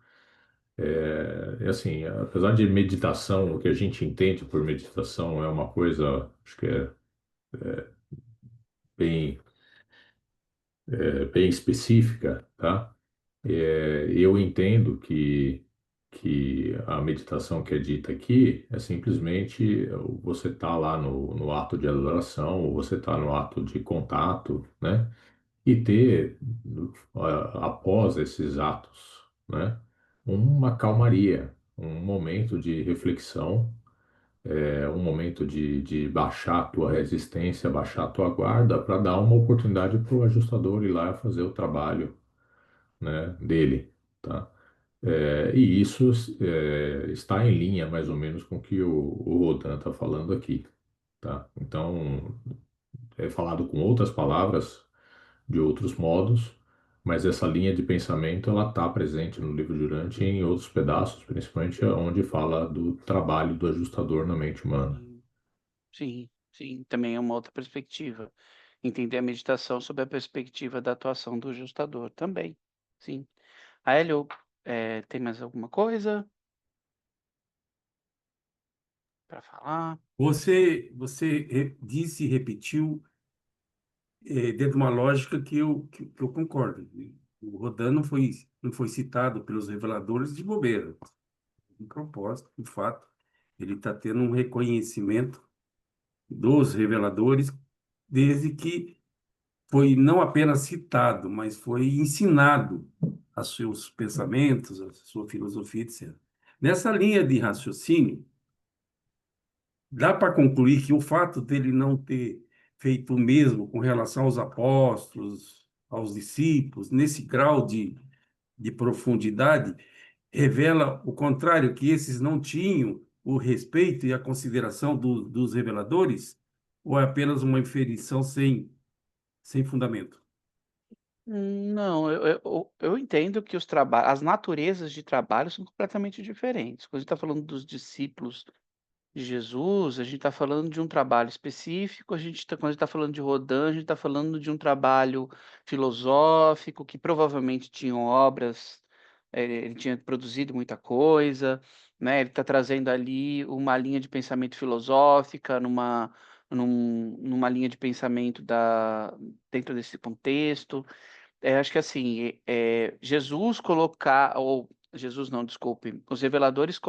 Assim, apesar de meditação, o que a gente entende por meditação é uma coisa, acho que é bem, bem específica, tá? Eu entendo que a meditação que é dita aqui é simplesmente você tá lá no ato de adoração, ou você tá no ato de contato, né? E ter, após esses atos, né? Uma calmaria, um momento de reflexão, um momento de baixar a tua resistência, baixar a tua guarda, para dar uma oportunidade para o ajustador ir lá fazer o trabalho, né, dele, tá? E isso está em linha mais ou menos com o que o Rodan está falando aqui, tá? Então, é falado com outras palavras, de outros modos, mas essa linha de pensamento ela está presente no livro Durante em outros pedaços, principalmente onde fala do trabalho do ajustador na mente humana. Sim, sim, sim, também é uma outra perspectiva. Entender a meditação sob a perspectiva da atuação do ajustador também, sim. Hélio, tem mais alguma coisa para falar? Você disse e repetiu dentro de uma lógica que eu concordo. O Rodin não foi citado pelos reveladores de bobeira. De propósito, de fato, ele está tendo um reconhecimento dos reveladores desde que foi não apenas citado, mas foi ensinado a seus pensamentos, a sua filosofia, etc. Nessa linha de raciocínio, dá para concluir que o fato dele não ter feito o mesmo com relação aos apóstolos, aos discípulos, nesse grau de profundidade, revela o contrário, que esses não tinham o respeito e a consideração dos reveladores, ou é apenas uma inferição sem fundamento? Não, eu entendo que as naturezas de trabalho são completamente diferentes. Quando a gente está falando dos discípulos de Jesus, a gente está falando de um trabalho específico, quando a gente está falando de Rodin, a gente está falando de um trabalho filosófico, que provavelmente tinham obras, ele tinha produzido muita coisa, né? Ele está trazendo ali uma linha de pensamento filosófica, numa linha de pensamento dentro desse contexto. Acho que assim, Jesus colocar, ou Jesus não, desculpe, os reveladores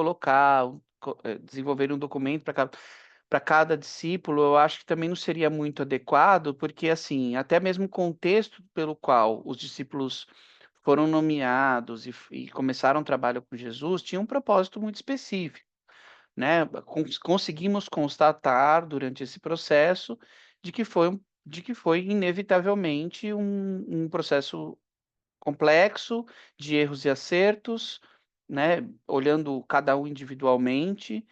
desenvolver um documento para cada discípulo, eu acho que também não seria muito adequado, porque assim, até mesmo o contexto pelo qual os discípulos foram nomeados e começaram o trabalho com Jesus tinha um propósito muito específico, né? Conseguimos constatar durante esse processo de que foi inevitavelmente um processo complexo de erros e acertos, né? Olhando cada um individualmente,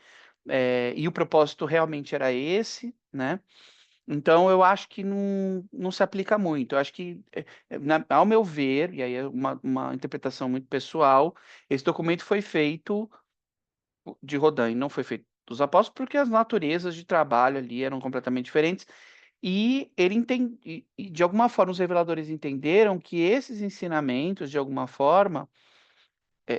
e o propósito realmente era esse, né? Então eu acho que não se aplica muito. Eu acho que, ao meu ver, e aí é uma interpretação muito pessoal, esse documento foi feito de Rodin, não foi feito dos apóstolos, porque as naturezas de trabalho ali eram completamente diferentes. E ele entende, e de alguma forma os reveladores entenderam que esses ensinamentos, de alguma forma,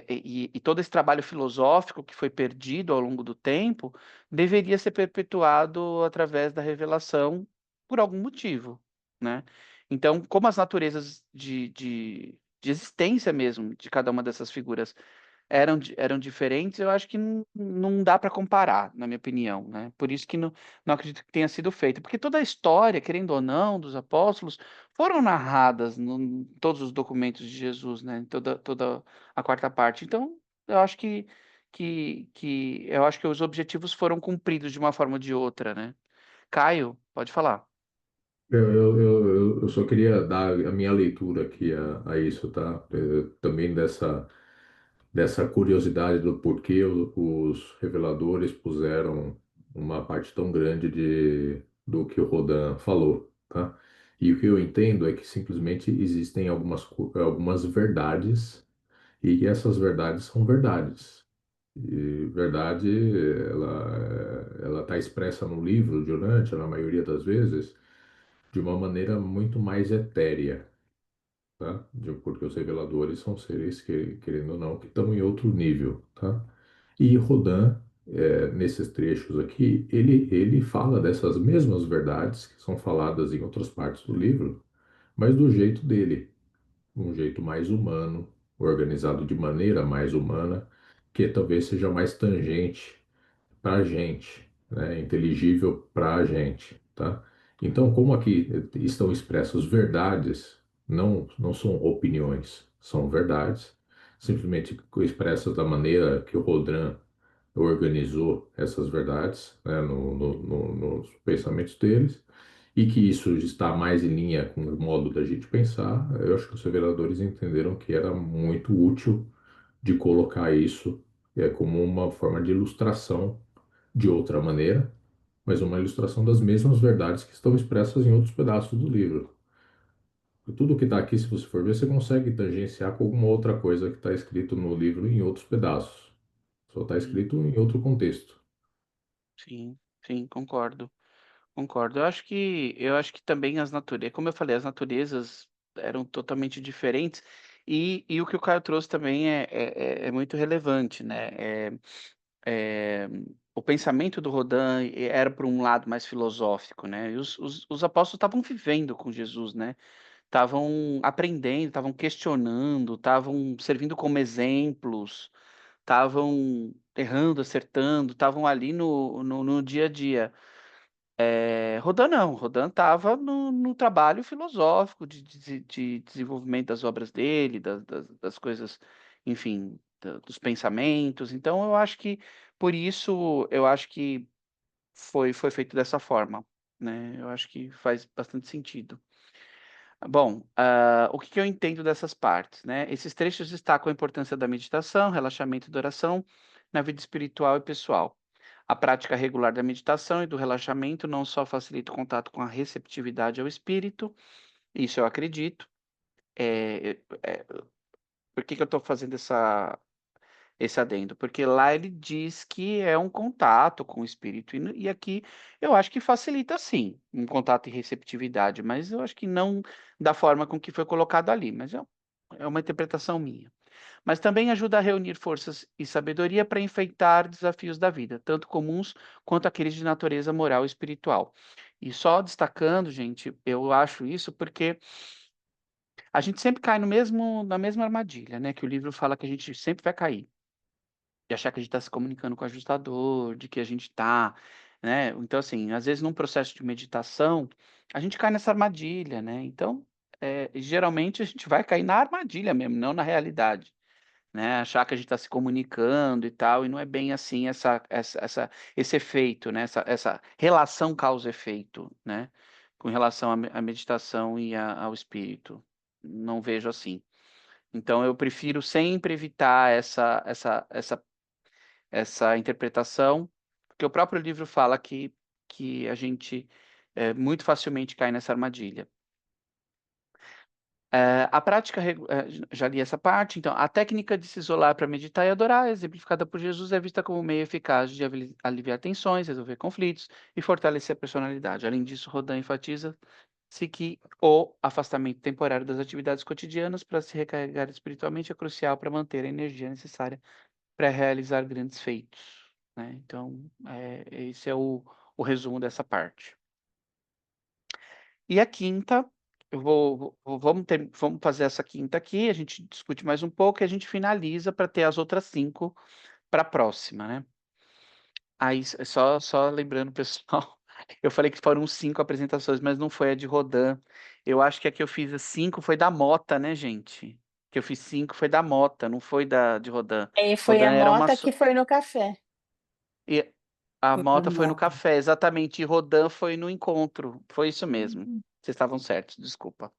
e todo esse trabalho filosófico que foi perdido ao longo do tempo, deveria ser perpetuado através da revelação por algum motivo, né? Então, como as naturezas de existência mesmo de cada uma dessas figuras eram diferentes, eu acho que não dá para comparar, na minha opinião, né? Por isso que não acredito que tenha sido feito, porque toda a história, querendo ou não, dos apóstolos, foram narradas em todos os documentos de Jesus, né? Em toda a quarta parte. Então, eu acho que os objetivos foram cumpridos de uma forma ou de outra, né? Caio, pode falar. Eu só queria dar a minha leitura aqui a isso, tá? Também dessa curiosidade do porquê os reveladores puseram uma parte tão grande do que o Rodin falou, tá? E o que eu entendo é que simplesmente existem algumas verdades e que essas verdades são verdades. E verdade, ela está expressa no livro de Urantia, na maioria das vezes, de uma maneira muito mais etérea, tá? Porque os reveladores são seres que, querendo ou não, que estão em outro nível, tá? E Rodin, nesses trechos aqui, ele fala dessas mesmas verdades que são faladas em outras partes do livro, mas do jeito dele, um jeito mais humano, organizado de maneira mais humana, que talvez seja mais tangente para a gente, né? Inteligível para a gente, tá? Então, como aqui estão expressas verdades, não são opiniões, são verdades. simplesmente expressas da maneira que o Rodin organizou essas verdades, né, nos pensamentos deles, e que isso está mais em linha com o modo da gente pensar. Eu acho que os reveladores entenderam que era muito útil de colocar isso como uma forma de ilustração de outra maneira, mas uma ilustração das mesmas verdades que estão expressas em outros pedaços do livro. Tudo que está aqui, se você for ver, você consegue tangenciar com alguma outra coisa que está escrito no livro em outros pedaços. Só está Sim, escrito em outro contexto. sim, sim, concordo. Concordo. Eu acho que também como eu falei, as naturezas eram totalmente diferentes, e o que o Caio trouxe também é muito relevante, né? É, o pensamento do Rodin era por um lado mais filosófico, né? E os apóstolos estavam vivendo com Jesus, né? Estavam aprendendo, estavam questionando, estavam servindo como exemplos, estavam errando, acertando, estavam ali no dia a dia. Rodin não, Rodin estava no trabalho filosófico de desenvolvimento das obras dele, das coisas, enfim, dos pensamentos. Então, eu acho que, por isso, eu acho que foi feito dessa forma, né? Eu acho que faz bastante sentido. Bom, o que que eu entendo dessas partes, né? Esses trechos destacam a importância da meditação, relaxamento e da oração na vida espiritual e pessoal. A prática regular da meditação e do relaxamento não só facilita o contato com a receptividade ao espírito, isso eu acredito. Por que que eu estou fazendo esse adendo? Porque lá ele diz que é um contato com o espírito, e aqui eu acho que facilita sim, um contato e receptividade, mas eu acho que não da forma com que foi colocado ali, mas é uma interpretação minha. Mas também ajuda a reunir forças e sabedoria para enfrentar desafios da vida, tanto comuns quanto aqueles de natureza moral e espiritual. E só destacando, gente, eu acho isso porque a gente sempre cai na mesma armadilha, né? Que o livro fala que a gente sempre vai cair. De achar que a gente está se comunicando com o ajustador, de que a gente está, né? Então, assim, às vezes num processo de meditação, a gente cai nessa armadilha, né? Então, geralmente a gente vai cair na armadilha mesmo, não na realidade, né? Achar que a gente está se comunicando e tal, e não é bem assim esse efeito, né? Essa relação causa-efeito, né? Com relação à meditação e ao espírito. Não vejo assim. Então, eu prefiro sempre evitar essa interpretação, porque o próprio livro fala que a gente muito facilmente cai nessa armadilha. A prática, já li essa parte, então, a técnica de se isolar para meditar e adorar, exemplificada por Jesus, é vista como meio eficaz de aliviar tensões, resolver conflitos e fortalecer a personalidade. Além disso, Rodin enfatiza-se que o afastamento temporário das atividades cotidianas para se recarregar espiritualmente é crucial para manter a energia necessária para realizar grandes feitos, né? Então, esse é o resumo dessa parte. E a quinta, vamos fazer essa quinta aqui, a gente discute mais um pouco e a gente finaliza para ter as outras 5 para a próxima, né? Aí, só lembrando, pessoal, eu falei que foram 5 apresentações, mas não foi a de Rodin. Eu acho que a que eu fiz as 5 foi da Mota, né, gente? Que eu fiz 5 foi da Mota, não foi de Rodin. E foi Rodin a era uma Mota só. que foi no café. E a Foi a Mota foi no moto. café, exatamente, e Rodin foi no encontro. Foi isso mesmo. Uhum. Vocês estavam certos, desculpa.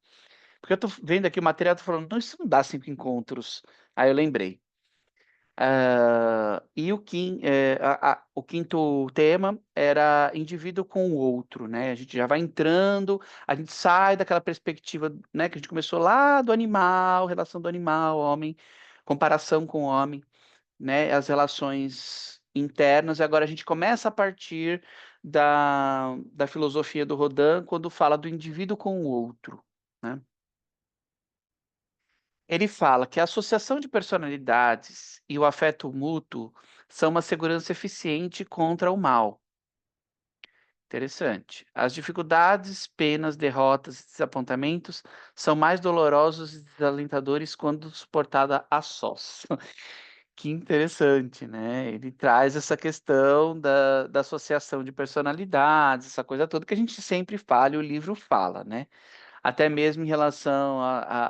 Porque eu tô vendo aqui o material, tô falando, não, isso não dá 5 encontros. Aí eu lembrei. E o quinto tema era indivíduo com o outro, né? A gente já vai entrando, a gente sai daquela perspectiva, né, que a gente começou lá do animal, relação do animal, homem, comparação com o homem, né? As relações internas, e agora a gente começa a partir da filosofia do Rodin, quando fala do indivíduo com o outro, né? Ele fala que a associação de personalidades e o afeto mútuo são uma segurança eficiente contra o mal. Interessante. As dificuldades, penas, derrotas e desapontamentos são mais dolorosos e desalentadores quando suportada a sós. Que interessante, né? Ele traz essa questão da associação de personalidades, essa coisa toda que a gente sempre fala e o livro fala, né? até mesmo em relação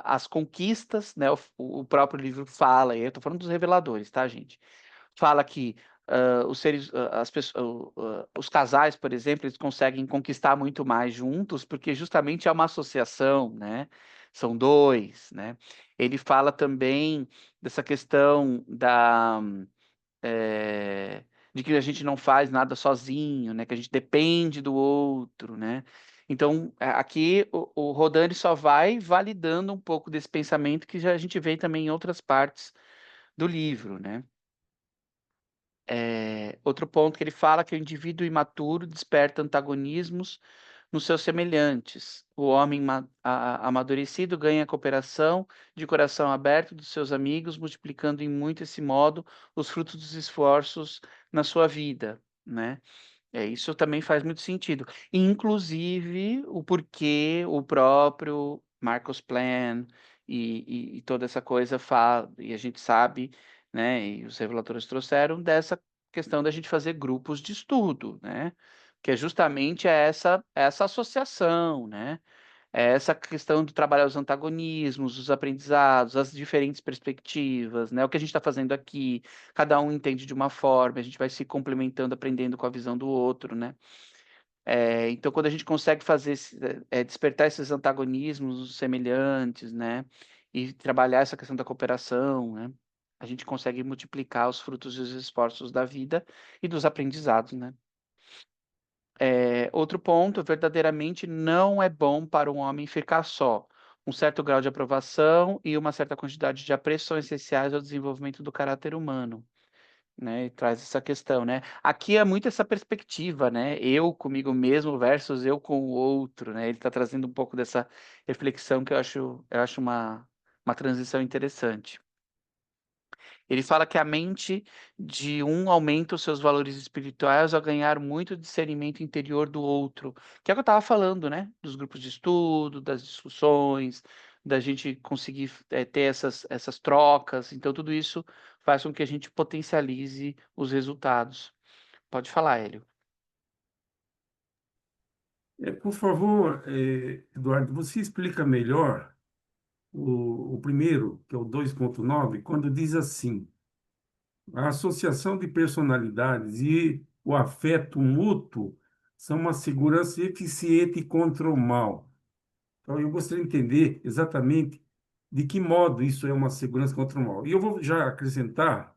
às conquistas, né? O próprio livro fala, e eu estou falando dos reveladores, tá, gente? Fala que os seres, as pessoas, os casais, por exemplo, eles conseguem conquistar muito mais juntos, porque justamente é uma associação, né? São dois, né? Ele fala também dessa questão eh, de que a gente não faz nada sozinho, né? Que a gente depende do outro, né? Então, aqui o Rodin ele só vai validando um pouco desse pensamento que já a gente vê também em outras partes do livro, né? Outro ponto que ele fala que o indivíduo imaturo desperta antagonismos nos seus semelhantes. O homem amadurecido ganha a cooperação de coração aberto dos seus amigos, multiplicando em muito esse modo os frutos dos esforços na sua vida, né? Isso também faz muito sentido. Inclusive, o porquê o próprio Marcos Plan e toda essa coisa fala, e a gente sabe, né, e os reveladores trouxeram dessa questão da gente fazer grupos de estudo, né? Que é justamente essa associação, né? É essa questão de trabalhar os antagonismos, os aprendizados, as diferentes perspectivas, né? O que a gente está fazendo aqui, cada um entende de uma forma, a gente vai se complementando, aprendendo com a visão do outro, né? Então, quando a gente consegue fazer, despertar esses antagonismos semelhantes, né? E trabalhar essa questão da cooperação, né? A gente consegue multiplicar os frutos e os esforços da vida e dos aprendizados, né? Outro ponto, verdadeiramente não é bom para um homem ficar só. Um certo grau de aprovação e uma certa quantidade de apreço são essenciais ao desenvolvimento do caráter humano, né? E traz essa questão, né? Aqui é muito essa perspectiva, né? Eu comigo mesmo versus eu com o outro, né? Ele está trazendo um pouco dessa reflexão que eu acho uma transição interessante. Ele fala que a mente de um aumenta os seus valores espirituais ao ganhar muito discernimento interior do outro, que é o que eu estava falando, né? Dos grupos de estudo, das discussões, da gente conseguir ter essas trocas. Então, tudo isso faz com que a gente potencialize os resultados. Pode falar, Hélio. Por favor, Eduardo, você explica melhor o primeiro, que é o 2.9, quando diz assim: a associação de personalidades e o afeto mútuo são uma segurança eficiente contra o mal. Então, eu gostaria de entender exatamente de que modo isso é uma segurança contra o mal. E eu vou já acrescentar,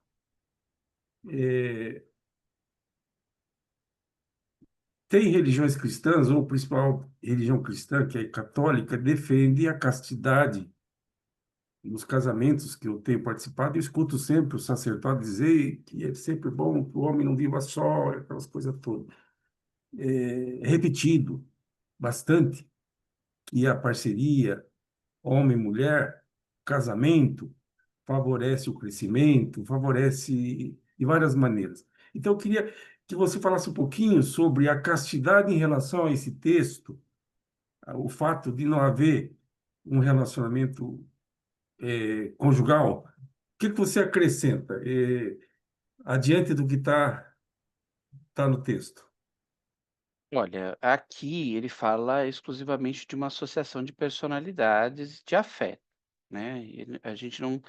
eh, tem religiões cristãs, ou a principal religião cristã, que é católica, defende a castidade nos casamentos que eu tenho participado. Eu escuto sempre o sacerdote dizer que é sempre bom que o homem não viva só, aquelas coisas todas. É repetido bastante que a parceria homem-mulher, casamento, favorece o crescimento, favorece de várias maneiras. Então, eu queria que você falasse um pouquinho sobre a castidade em relação a esse texto, o fato de não haver um relacionamento conjugal. O que que você acrescenta adiante do que tá no texto? Olha, aqui ele fala exclusivamente de uma associação de personalidades de afeto, né? A gente não,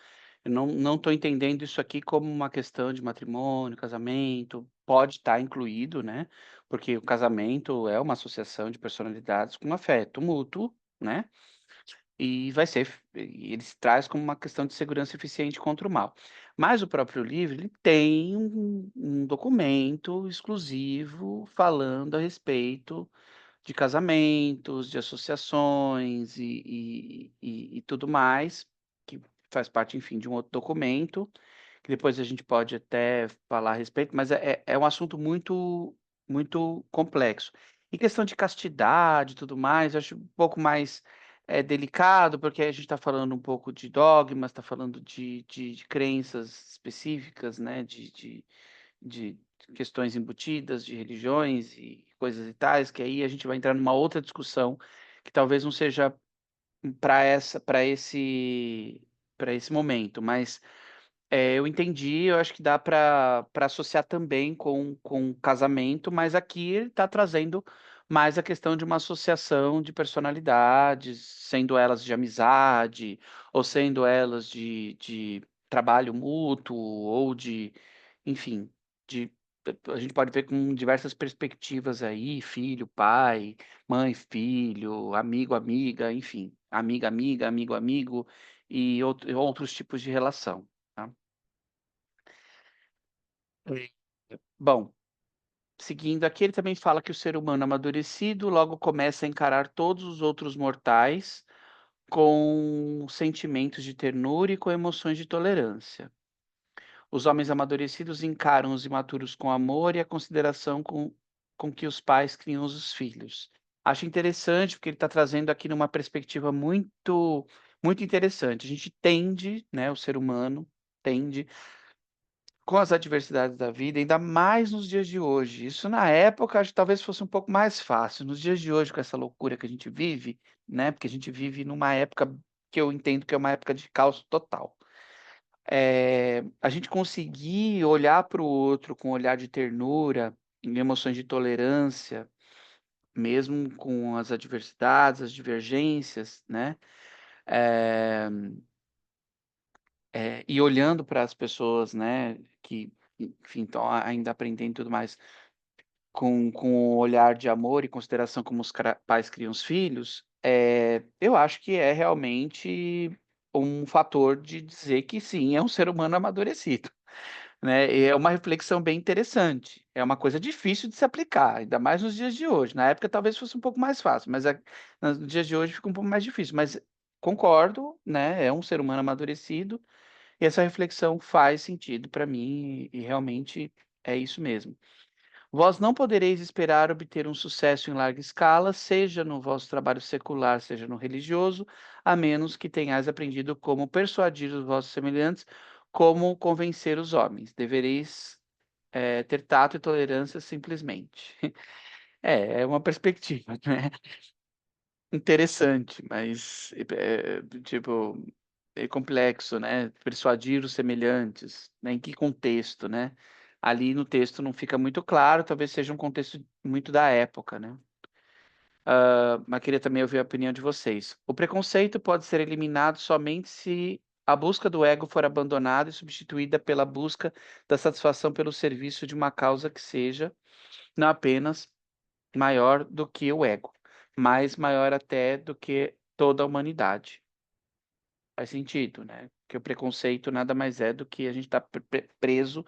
eu não estou entendendo isso aqui como uma questão de matrimônio, casamento, pode estar incluído, né? Porque o casamento é uma associação de personalidades com afeto mútuo, né? E ele se traz como uma questão de segurança eficiente contra o mal. Mas o próprio livro, ele tem um documento exclusivo falando a respeito de casamentos, de associações e tudo mais, que faz parte, enfim, de um outro documento, que depois a gente pode até falar a respeito, mas é um assunto muito, muito complexo. E questão de castidade e tudo mais, eu acho um pouco mais delicado, porque a gente está falando um pouco de dogmas, está falando de crenças específicas, né, de questões embutidas, de religiões e coisas e tais, que aí a gente vai entrar numa outra discussão que talvez não seja para esse momento, mas eu entendi, eu acho que dá para associar também com casamento, mas aqui ele está trazendo mas a questão de uma associação de personalidades, sendo elas de amizade, ou sendo elas de trabalho mútuo, ou de, enfim, de, a gente pode ver com diversas perspectivas aí, filho, pai, mãe, filho, amigo, amiga, enfim, amiga, amiga, amigo, amigo, e outros tipos de relação, tá? Bom, seguindo aqui, ele também fala que o ser humano amadurecido logo começa a encarar todos os outros mortais com sentimentos de ternura e com emoções de tolerância. Os homens amadurecidos encaram os imaturos com amor e a consideração com que os pais criam os filhos. Acho interessante, porque ele está trazendo aqui numa perspectiva muito interessante. A gente tende, né, o ser humano tende com as adversidades da vida, ainda mais nos dias de hoje. Isso na época, acho que talvez fosse um pouco mais fácil. Nos dias de hoje, com essa loucura que a gente vive, né? Porque a gente vive numa época que eu entendo que é uma época de caos total. A gente conseguir olhar para o outro com um olhar de ternura, em emoções de tolerância, mesmo com as adversidades, as divergências, né? Eh, e olhando para as pessoas, né, que, enfim, estão ainda aprendendo e tudo mais, com um olhar de amor e consideração como os pais criam os filhos, eu acho que é realmente um fator de dizer que sim, é um ser humano amadurecido, né? E é uma reflexão bem interessante. É uma coisa difícil de se aplicar, ainda mais nos dias de hoje. Na época talvez fosse um pouco mais fácil, mas nos dias de hoje fica um pouco mais difícil. Mas concordo, né? É um ser humano amadurecido e essa reflexão faz sentido para mim e realmente é isso mesmo. Vós não podereis esperar obter um sucesso em larga escala, seja no vosso trabalho secular, seja no religioso, a menos que tenhais aprendido como persuadir os vossos semelhantes, como convencer os homens. Devereis, ter tato e tolerância simplesmente. É uma perspectiva, né? Interessante, mas tipo, é complexo, né? Persuadir os semelhantes, né? Em que contexto, né? Ali no texto não fica muito claro, talvez seja um contexto muito da época, né? Mas queria também ouvir a opinião de vocês. O preconceito pode ser eliminado somente se a busca do ego for abandonada e substituída pela busca da satisfação pelo serviço de uma causa que seja não apenas maior do que o ego, mas maior até do que toda a humanidade. Faz sentido, né? Que o preconceito nada mais é do que a gente estar preso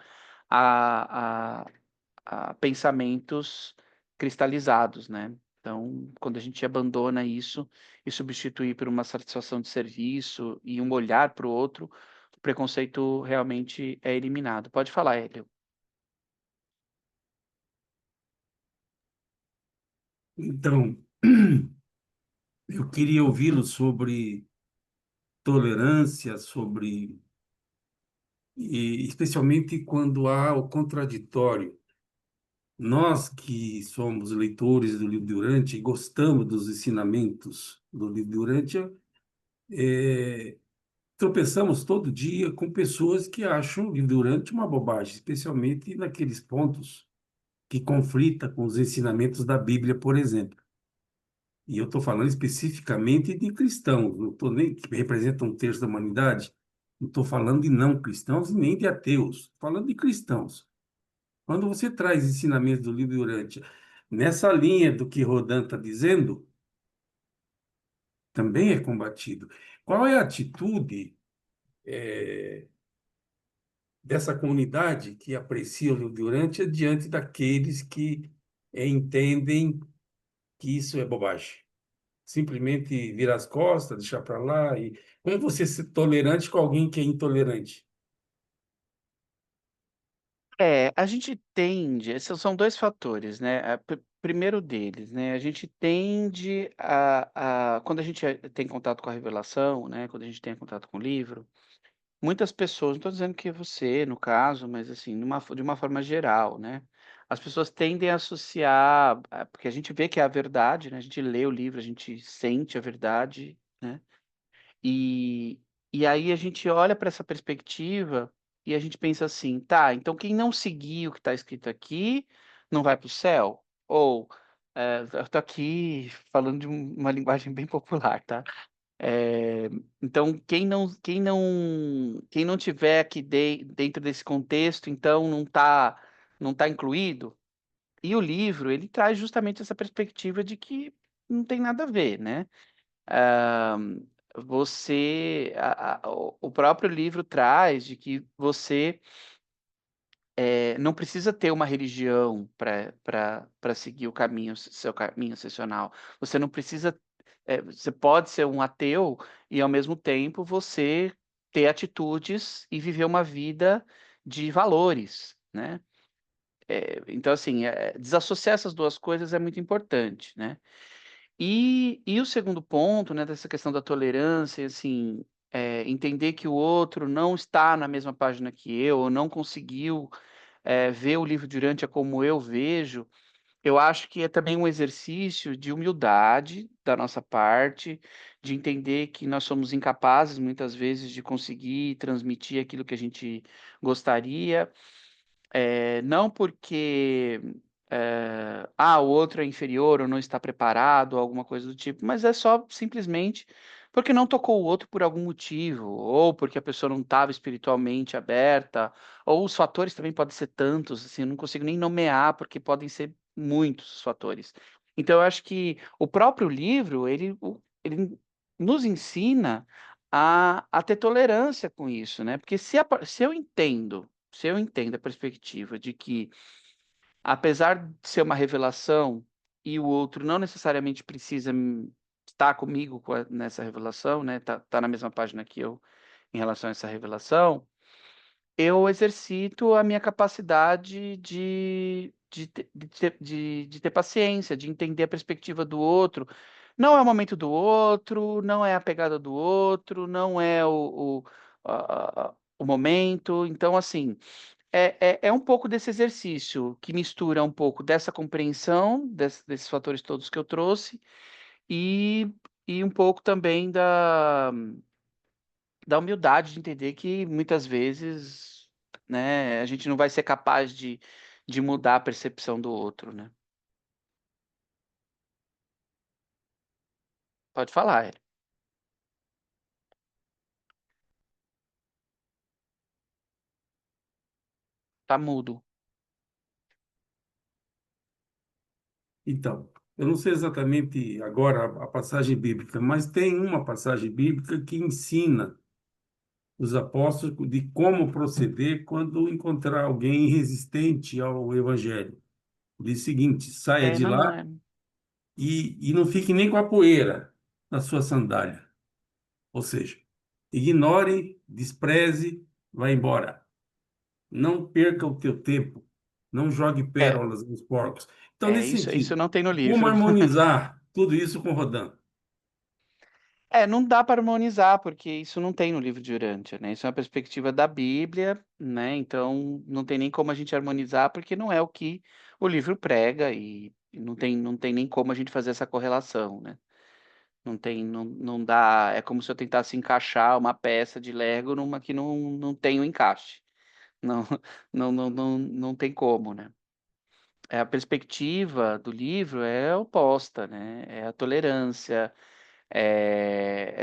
a, a, a pensamentos cristalizados, né? Então, quando a gente abandona isso e substitui por uma satisfação de serviço e um olhar para o outro, o preconceito realmente é eliminado. Pode falar, Hélio. Então, eu queria ouvi-lo sobre tolerância, sobre, e especialmente quando há o contraditório. Nós que somos leitores do livro Durante e gostamos dos ensinamentos do livro Durante, tropeçamos todo dia com pessoas que acham o livro Durante uma bobagem, especialmente naqueles pontos que conflita com os ensinamentos da Bíblia, por exemplo. E eu estou falando especificamente de cristãos, não estou nem que representam um terço da humanidade, não estou falando de não cristãos e nem de ateus, estou falando de cristãos. Quando você traz ensinamentos do livro Durante nessa linha do que Rodin está dizendo, também é combatido. Qual é a atitude dessa comunidade que aprecia o livro Durante diante daqueles que entendem que isso é bobagem? Simplesmente virar as costas, deixar para lá e como você ser tolerante com alguém que é intolerante? A gente tende, esses são dois fatores, né? Primeiro deles, né? A gente tende quando a gente tem contato com a revelação, né? Quando a gente tem contato com o livro, muitas pessoas, não estou dizendo que é você, no caso, mas assim, de uma forma geral, né? As pessoas tendem a associar, porque a gente vê que é a verdade, né? A gente lê o livro, a gente sente a verdade, né? E, e aí a gente olha para essa perspectiva e a gente pensa assim, tá, então quem não seguir o que está escrito aqui não vai para o céu? Ou eu estou aqui falando de uma linguagem bem popular, tá? É, então, quem não tiver aqui dentro desse contexto, então não tá incluído. E o livro, ele traz justamente essa perspectiva de que não tem nada a ver, né? Ah, o próprio livro traz de que você não precisa ter uma religião para seguir o caminho, seu caminho ascensional. Você não precisa, você pode ser um ateu e ao mesmo tempo você ter atitudes e viver uma vida de valores, né? Então, assim, desassociar essas duas coisas é muito importante, né? E o segundo ponto, né, dessa questão da tolerância, assim, entender que o outro não está na mesma página que eu, ou não conseguiu ver o livro durante a como eu vejo, eu acho que é também um exercício de humildade da nossa parte, de entender que nós somos incapazes, muitas vezes, de conseguir transmitir aquilo que a gente gostaria, não porque o outro é inferior ou não está preparado, ou alguma coisa do tipo, mas é só simplesmente porque não tocou o outro por algum motivo, ou porque a pessoa não estava espiritualmente aberta, ou os fatores também podem ser tantos, assim, eu não consigo nem nomear, porque podem ser muitos os fatores. Então, eu acho que o próprio livro, ele nos ensina a ter tolerância com isso, né? Porque se eu entendo a perspectiva de que, apesar de ser uma revelação e o outro não necessariamente precisa estar comigo nessa revelação, né? Tá na mesma página que eu em relação a essa revelação, eu exercito a minha capacidade de ter paciência, de entender a perspectiva do outro. Não é o momento do outro, não é a pegada do outro, não é o momento. Então, assim, é um pouco desse exercício que mistura um pouco dessa compreensão desses fatores todos que eu trouxe e, e um pouco também da humildade de entender que muitas vezes, né, a gente não vai ser capaz de mudar a percepção do outro, né? Pode falar, Eri. Tá mudo. Então, eu não sei exatamente agora a passagem bíblica, mas tem uma passagem bíblica que ensina os apóstolos de como proceder quando encontrar alguém resistente ao evangelho. Diz o seguinte: saia de Não lá é. e não fique nem com a poeira na sua sandália. Ou seja, ignore, despreze, vá embora. Não perca o teu tempo. Não jogue É, pérolas nos porcos. Então, nesse isso sentido, não tem no como livro. harmonizar tudo isso com Rodin? Não dá para harmonizar, porque isso não tem no livro de Urântia, né? Isso é uma perspectiva da Bíblia, né? Então não tem nem como a gente harmonizar, porque não é o que o livro prega e não tem nem como a gente fazer essa correlação, né? Não dá. É como se eu tentasse encaixar uma peça de Lego numa que não tem o encaixe. Não, não tem como, né? A perspectiva do livro é oposta, né? É a tolerância,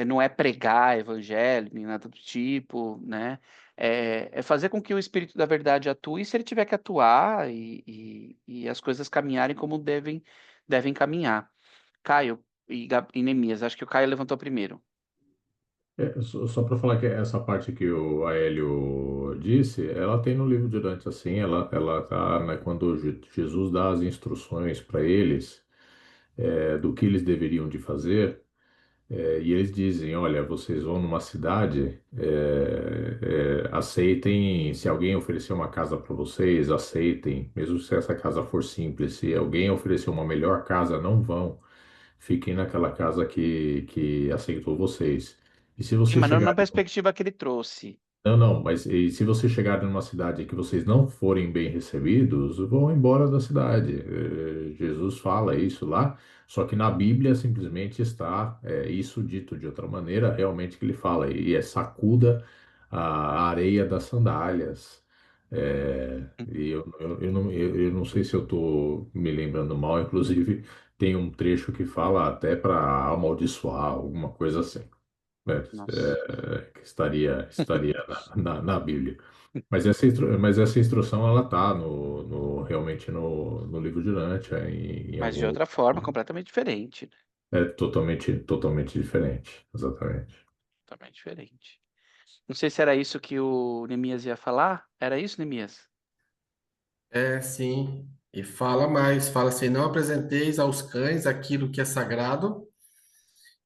não é pregar evangelho, nem nada do tipo, né? É fazer com que o Espírito da Verdade atue se ele tiver que atuar e as coisas caminharem como devem caminhar. Caio e Neemias, acho que o Caio levantou primeiro. Só para falar que essa parte que o Aélio disse, ela tem no livro de Dante assim, ela tá, né, quando Jesus dá as instruções para eles do que eles deveriam de fazer, e eles dizem, olha, vocês vão numa cidade, aceitem, se alguém oferecer uma casa para vocês, aceitem, mesmo se essa casa for simples, se alguém oferecer uma melhor casa, não vão, fiquem naquela casa que aceitou vocês. E se Sim, você mas não na chegar perspectiva que ele trouxe. não, não, mas e se você chegar numa cidade que vocês não forem bem recebidos, vão embora da cidade. Jesus fala isso lá, só que na Bíblia simplesmente está isso dito de outra maneira, realmente que ele fala, e é sacuda a areia das sandálias. E eu não sei se eu estou me lembrando mal, inclusive tem um trecho que fala até para amaldiçoar, alguma coisa assim, né? Nossa. Que estaria na Bíblia. Mas essa instrução ela está realmente no livro de Urântia, em Mas de algum outra forma, lugar. completamente diferente, né? É totalmente diferente, exatamente. Totalmente diferente. Não sei se era isso que o Neemias ia falar. Era isso, Neemias? É, sim. E fala mais, fala assim: não apresenteis aos cães aquilo que é sagrado,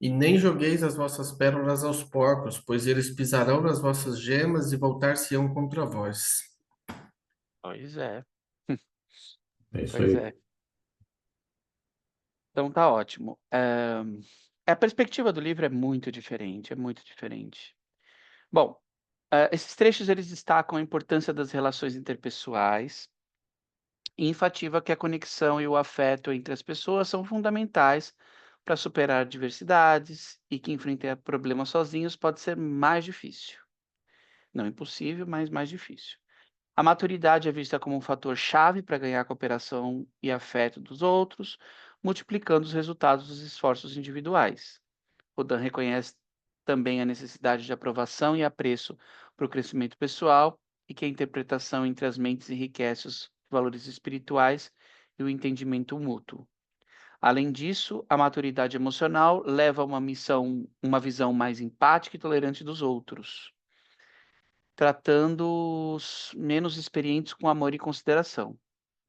e nem jogueis as vossas pérolas aos porcos, pois eles pisarão nas vossas gemas e voltar-se-ão contra vós. Pois é, É isso pois aí. é. Então tá ótimo. A perspectiva do livro é muito diferente, é muito diferente. Bom, esses trechos eles destacam a importância das relações interpessoais e enfatizam que a conexão e o afeto entre as pessoas são fundamentais para superar diversidades e que enfrentar problemas sozinhos pode ser mais difícil. Não impossível, mas mais difícil. A maturidade é vista como um fator chave para ganhar a cooperação e afeto dos outros, multiplicando os resultados dos esforços individuais. Rodin reconhece também a necessidade de aprovação e apreço para o crescimento pessoal e que a interpretação entre as mentes enriquece os valores espirituais e o entendimento mútuo. Além disso, a maturidade emocional leva a uma visão mais empática e tolerante dos outros, tratando os menos experientes com amor e consideração.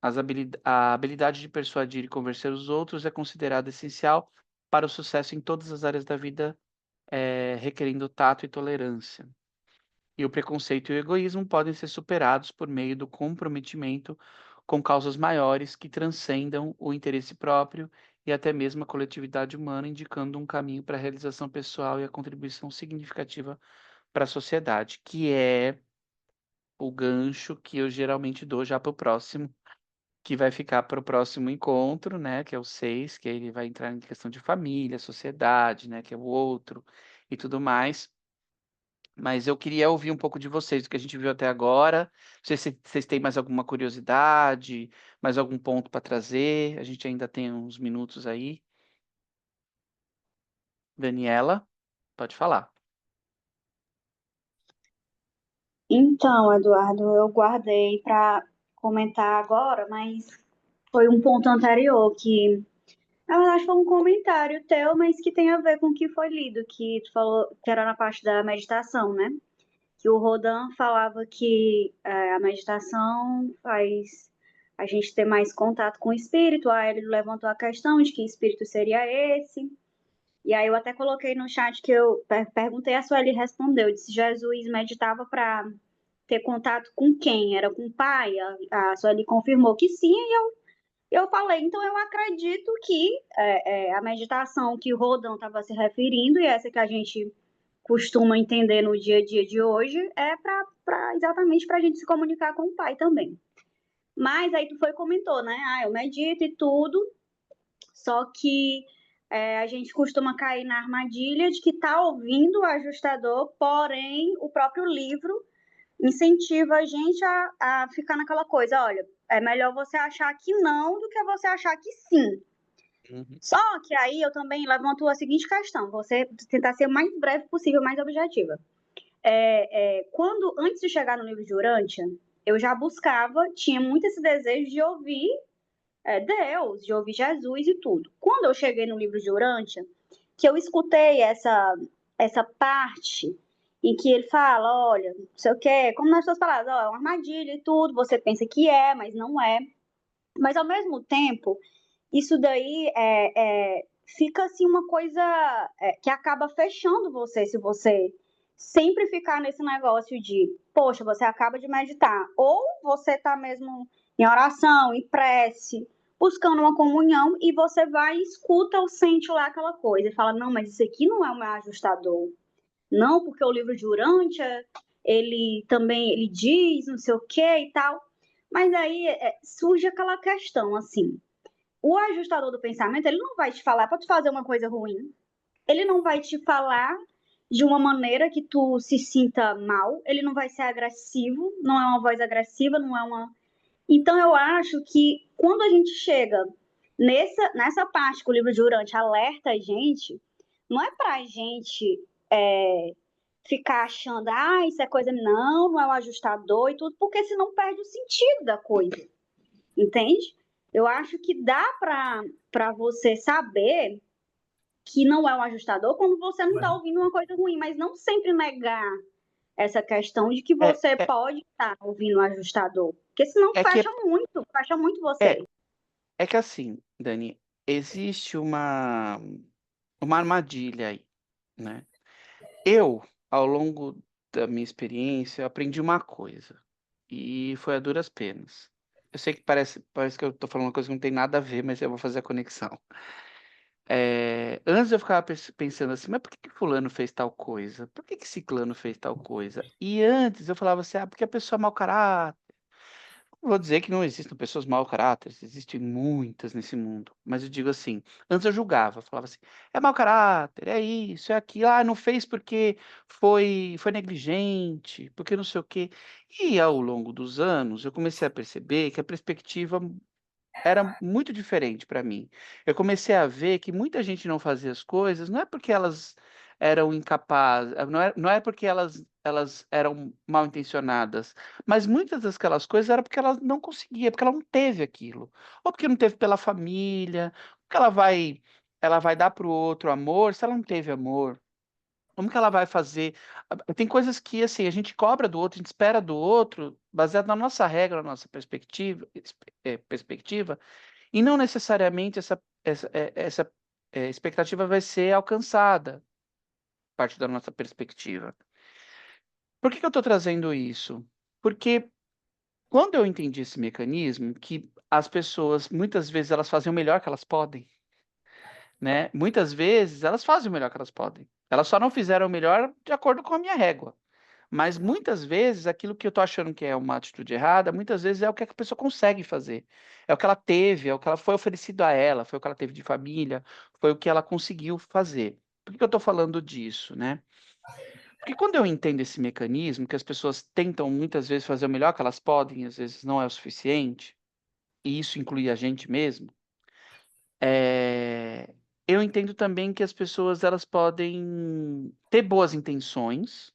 A habilidade de persuadir e convencer os outros é considerada essencial para o sucesso em todas as áreas da vida, requerendo tato e tolerância. E o preconceito e o egoísmo podem ser superados por meio do comprometimento com causas maiores que transcendam o interesse próprio e até mesmo a coletividade humana, indicando um caminho para a realização pessoal e a contribuição significativa para a sociedade, que é o gancho que eu geralmente dou já para o próximo, que vai ficar para o próximo encontro, né, que é o 6, que aí ele vai entrar em questão de família, sociedade, né, que é o outro e tudo mais. Mas eu queria ouvir um pouco de vocês, do que a gente viu até agora. Não sei se vocês têm mais alguma curiosidade, mais algum ponto para trazer. A gente ainda tem uns minutos aí. Daniela, pode falar. Então, Eduardo, eu guardei para comentar agora, mas foi um ponto anterior que, na verdade, foi um comentário teu, mas que tem a ver com o que foi lido, que tu falou que era na parte da meditação, né? Que o Rodin falava que a meditação faz a gente ter mais contato com o espírito. Aí ele levantou a questão de que espírito seria esse. E aí eu até coloquei no chat que eu perguntei, a Sueli respondeu, disse Jesus meditava para ter contato com quem? Era com o pai? A Sueli confirmou que sim, e eu falei, então eu acredito que a meditação que o Rodin estava se referindo, e essa que a gente costuma entender no dia a dia de hoje, é exatamente para a gente se comunicar com o pai também. Mas aí tu foi e comentou, né? Ah, eu medito e tudo, só que a gente costuma cair na armadilha de que tá ouvindo o ajustador, porém o próprio livro incentiva a gente a ficar naquela coisa, olha, é melhor você achar que não do que você achar que sim. Uhum. Só que aí eu também levanto a seguinte questão, você tentar ser o mais breve possível, mais objetiva. Antes de chegar no livro de Urântia, eu já buscava, tinha muito esse desejo de ouvir Deus, de ouvir Jesus e tudo. Quando eu cheguei no livro de Urântia, que eu escutei essa parte em que ele fala, olha, não sei o quê, como nas suas palavras, ó, é uma armadilha e tudo, você pensa que é, mas não é. Mas, ao mesmo tempo, isso daí fica, assim, uma coisa que acaba fechando você, se você sempre ficar nesse negócio de, poxa, você acaba de meditar, ou você está mesmo em oração, em prece, buscando uma comunhão, e você vai e escuta ou sente lá aquela coisa, e fala, não, mas isso aqui não é o meu ajustador. Não, porque o livro de Urântia, ele também, ele diz não sei o que e tal. Mas aí surge aquela questão, assim, o ajustador do pensamento, ele não vai te falar para tu fazer uma coisa ruim. Ele não vai te falar de uma maneira que tu se sinta mal, ele não vai ser agressivo, não é uma voz agressiva, não é uma. Então eu acho que quando a gente chega nessa parte que o livro de Urante alerta a gente, não é pra gente ficar achando, isso é coisa. Não, não é o ajustador e tudo, porque senão perde o sentido da coisa, entende? Eu acho que dá para você saber que não é um ajustador quando você não está ouvindo uma coisa ruim, mas não sempre negar essa questão de que É, você é, pode estar ouvindo um ajustador, porque senão é que fecha muito é, você. é que assim, Dani, existe uma armadilha aí, né? Eu, ao longo da minha experiência, eu aprendi uma coisa, e foi a duras penas. Eu sei que parece que eu tô falando uma coisa que não tem nada a ver, mas eu vou fazer a conexão. Antes eu ficava pensando assim, mas por que que fulano fez tal coisa? Por que que ciclano fez tal coisa? E antes eu falava assim, porque a pessoa é mau caráter. Não vou dizer que não existem pessoas mau caráter, existem muitas nesse mundo. Mas eu digo assim, antes eu julgava, falava assim, é mau caráter, é isso, é aquilo, não fez porque foi negligente, porque não sei o quê. E ao longo dos anos eu comecei a perceber que a perspectiva era muito diferente para mim. Eu comecei a ver que muita gente não fazia as coisas, não é porque elas eram incapazes, não é porque elas eram mal intencionadas, mas muitas daquelas coisas era porque ela não conseguia, porque ela não teve aquilo, ou porque não teve pela família, porque ela vai dar para o outro amor se ela não teve amor. Como que ela vai fazer? Tem coisas que, assim, a gente cobra do outro, a gente espera do outro, baseado na nossa regra, na nossa perspectiva, e não necessariamente essa expectativa vai ser alcançada, parte da nossa perspectiva. Por que que eu estou trazendo isso? Porque quando eu entendi esse mecanismo, que as pessoas, muitas vezes, elas fazem o melhor que elas podem, né? Muitas vezes, elas fazem o melhor que elas podem. Elas só não fizeram o melhor de acordo com a minha régua. Mas muitas vezes aquilo que eu tô achando que é uma atitude errada, muitas vezes é o que a pessoa consegue fazer. É o que ela teve, é o que ela foi oferecido a ela, foi o que ela teve de família, foi o que ela conseguiu fazer. Por que que eu estou falando disso, né? Porque quando eu entendo esse mecanismo, que as pessoas tentam muitas vezes fazer o melhor que elas podem, às vezes não é o suficiente, e isso inclui a gente mesmo, eh, eu entendo também que as pessoas elas podem ter boas intenções,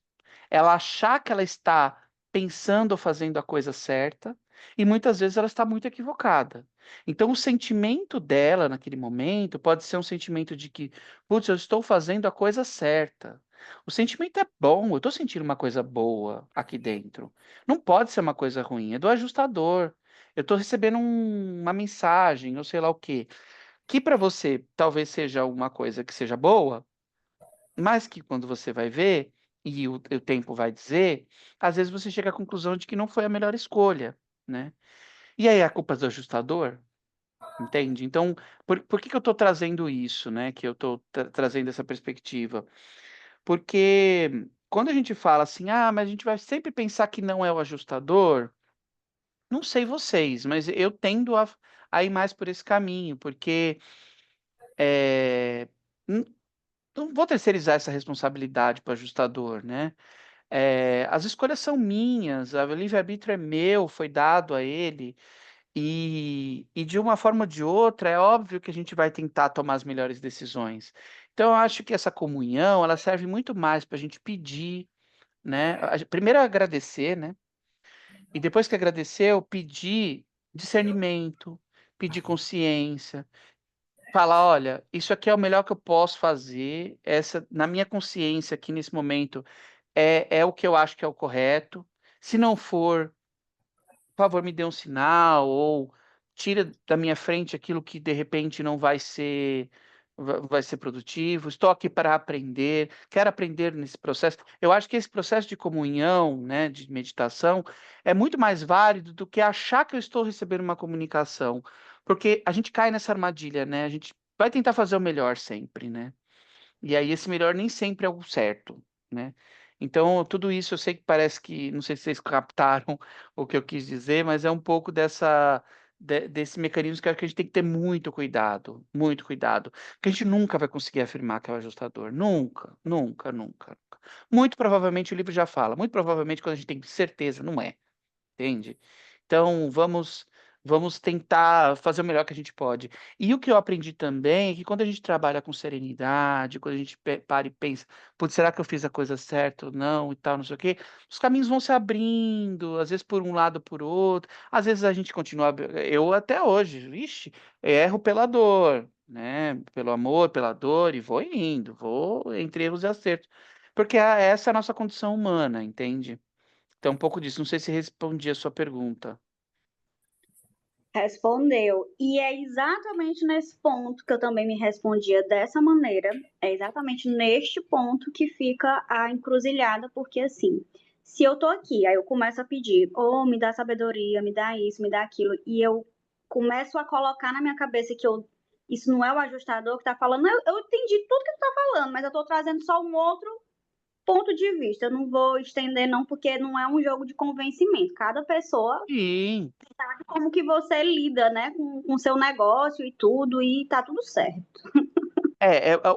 ela achar que ela está pensando ou fazendo a coisa certa, e muitas vezes ela está muito equivocada. Então, o sentimento dela naquele momento pode ser um sentimento de que, putz, eu estou fazendo a coisa certa. O sentimento é bom, eu estou sentindo uma coisa boa aqui dentro. Não pode ser uma coisa ruim, é do ajustador. Eu estou recebendo uma mensagem, ou sei lá o quê, que para você talvez seja uma coisa que seja boa, mas que quando você vai ver, e o tempo vai dizer, às vezes você chega à conclusão de que não foi a melhor escolha, né. E aí a culpa é do ajustador? Entende? Então, por que que eu estou trazendo isso, né, que eu estou trazendo essa perspectiva? Porque quando a gente fala assim: mas a gente vai sempre pensar que não é o ajustador", não sei vocês, mas eu tendo a ir mais por esse caminho, porque, eh, n não vou terceirizar essa responsabilidade para o ajustador, né. As escolhas são minhas, o livre-arbítrio é meu, foi dado a ele, e de uma forma ou de outra, é óbvio que a gente vai tentar tomar as melhores decisões. Então eu acho que essa comunhão, ela serve muito mais para a gente pedir, né, primeiro agradecer, né, e depois que agradeceu, pedir discernimento, pedir consciência, falar: "Olha, isso aqui é o melhor que eu posso fazer, essa na minha consciência aqui nesse momento, é o que eu acho que é o correto. Se não for, por favor, me dê um sinal ou tira da minha frente aquilo que de repente não vai ser produtivo. Estou aqui para aprender, quero aprender nesse processo". Eu acho que esse processo de comunhão, né, de meditação, é muito mais válido do que achar que eu estou recebendo uma comunicação, porque a gente cai nessa armadilha, né, a gente vai tentar fazer o melhor sempre, né. E aí esse melhor nem sempre é o certo, né. Então tudo isso eu sei que parece que não sei se vocês captaram o que eu quis dizer, mas é um pouco desse mecanismo que eu acho que a gente tem que ter muito cuidado, porque a gente nunca vai conseguir afirmar que é o ajustador, nunca, nunca, nunca, nunca. Muito provavelmente o livro já fala, muito provavelmente quando a gente tem certeza, não é, entende? Então vamos tentar fazer o melhor que a gente pode. E o que eu aprendi também é que quando a gente trabalha com serenidade, quando a gente para e pensa, putz, será que eu fiz a coisa certa ou não e tal, não sei o quê, os caminhos vão se abrindo, às vezes por um lado, por outro, às vezes a gente continua, eu até hoje, vixe, erro pela dor, né, pelo amor, pela dor, e vou indo, vou entre erros e acertos, porque essa é a nossa condição humana, entende? Então, um pouco disso. Não sei se respondi a sua pergunta. Respondeu. E é exatamente nesse ponto que eu também me respondia dessa maneira. É exatamente neste ponto que fica a encruzilhada, porque assim, se eu tô aqui, aí eu começo a pedir, oh, me dá sabedoria, me dá isso, me dá aquilo, e eu começo a colocar na minha cabeça que isso não é o ajustador que tá falando. Eu entendi tudo que tu tá falando, mas eu tô trazendo só um outro ponto de vista. Eu não vou estender, não, porque não é um jogo de convencimento. Cada pessoa Sim. sabe como que você lida, né, com o seu negócio e tudo, e tá tudo certo.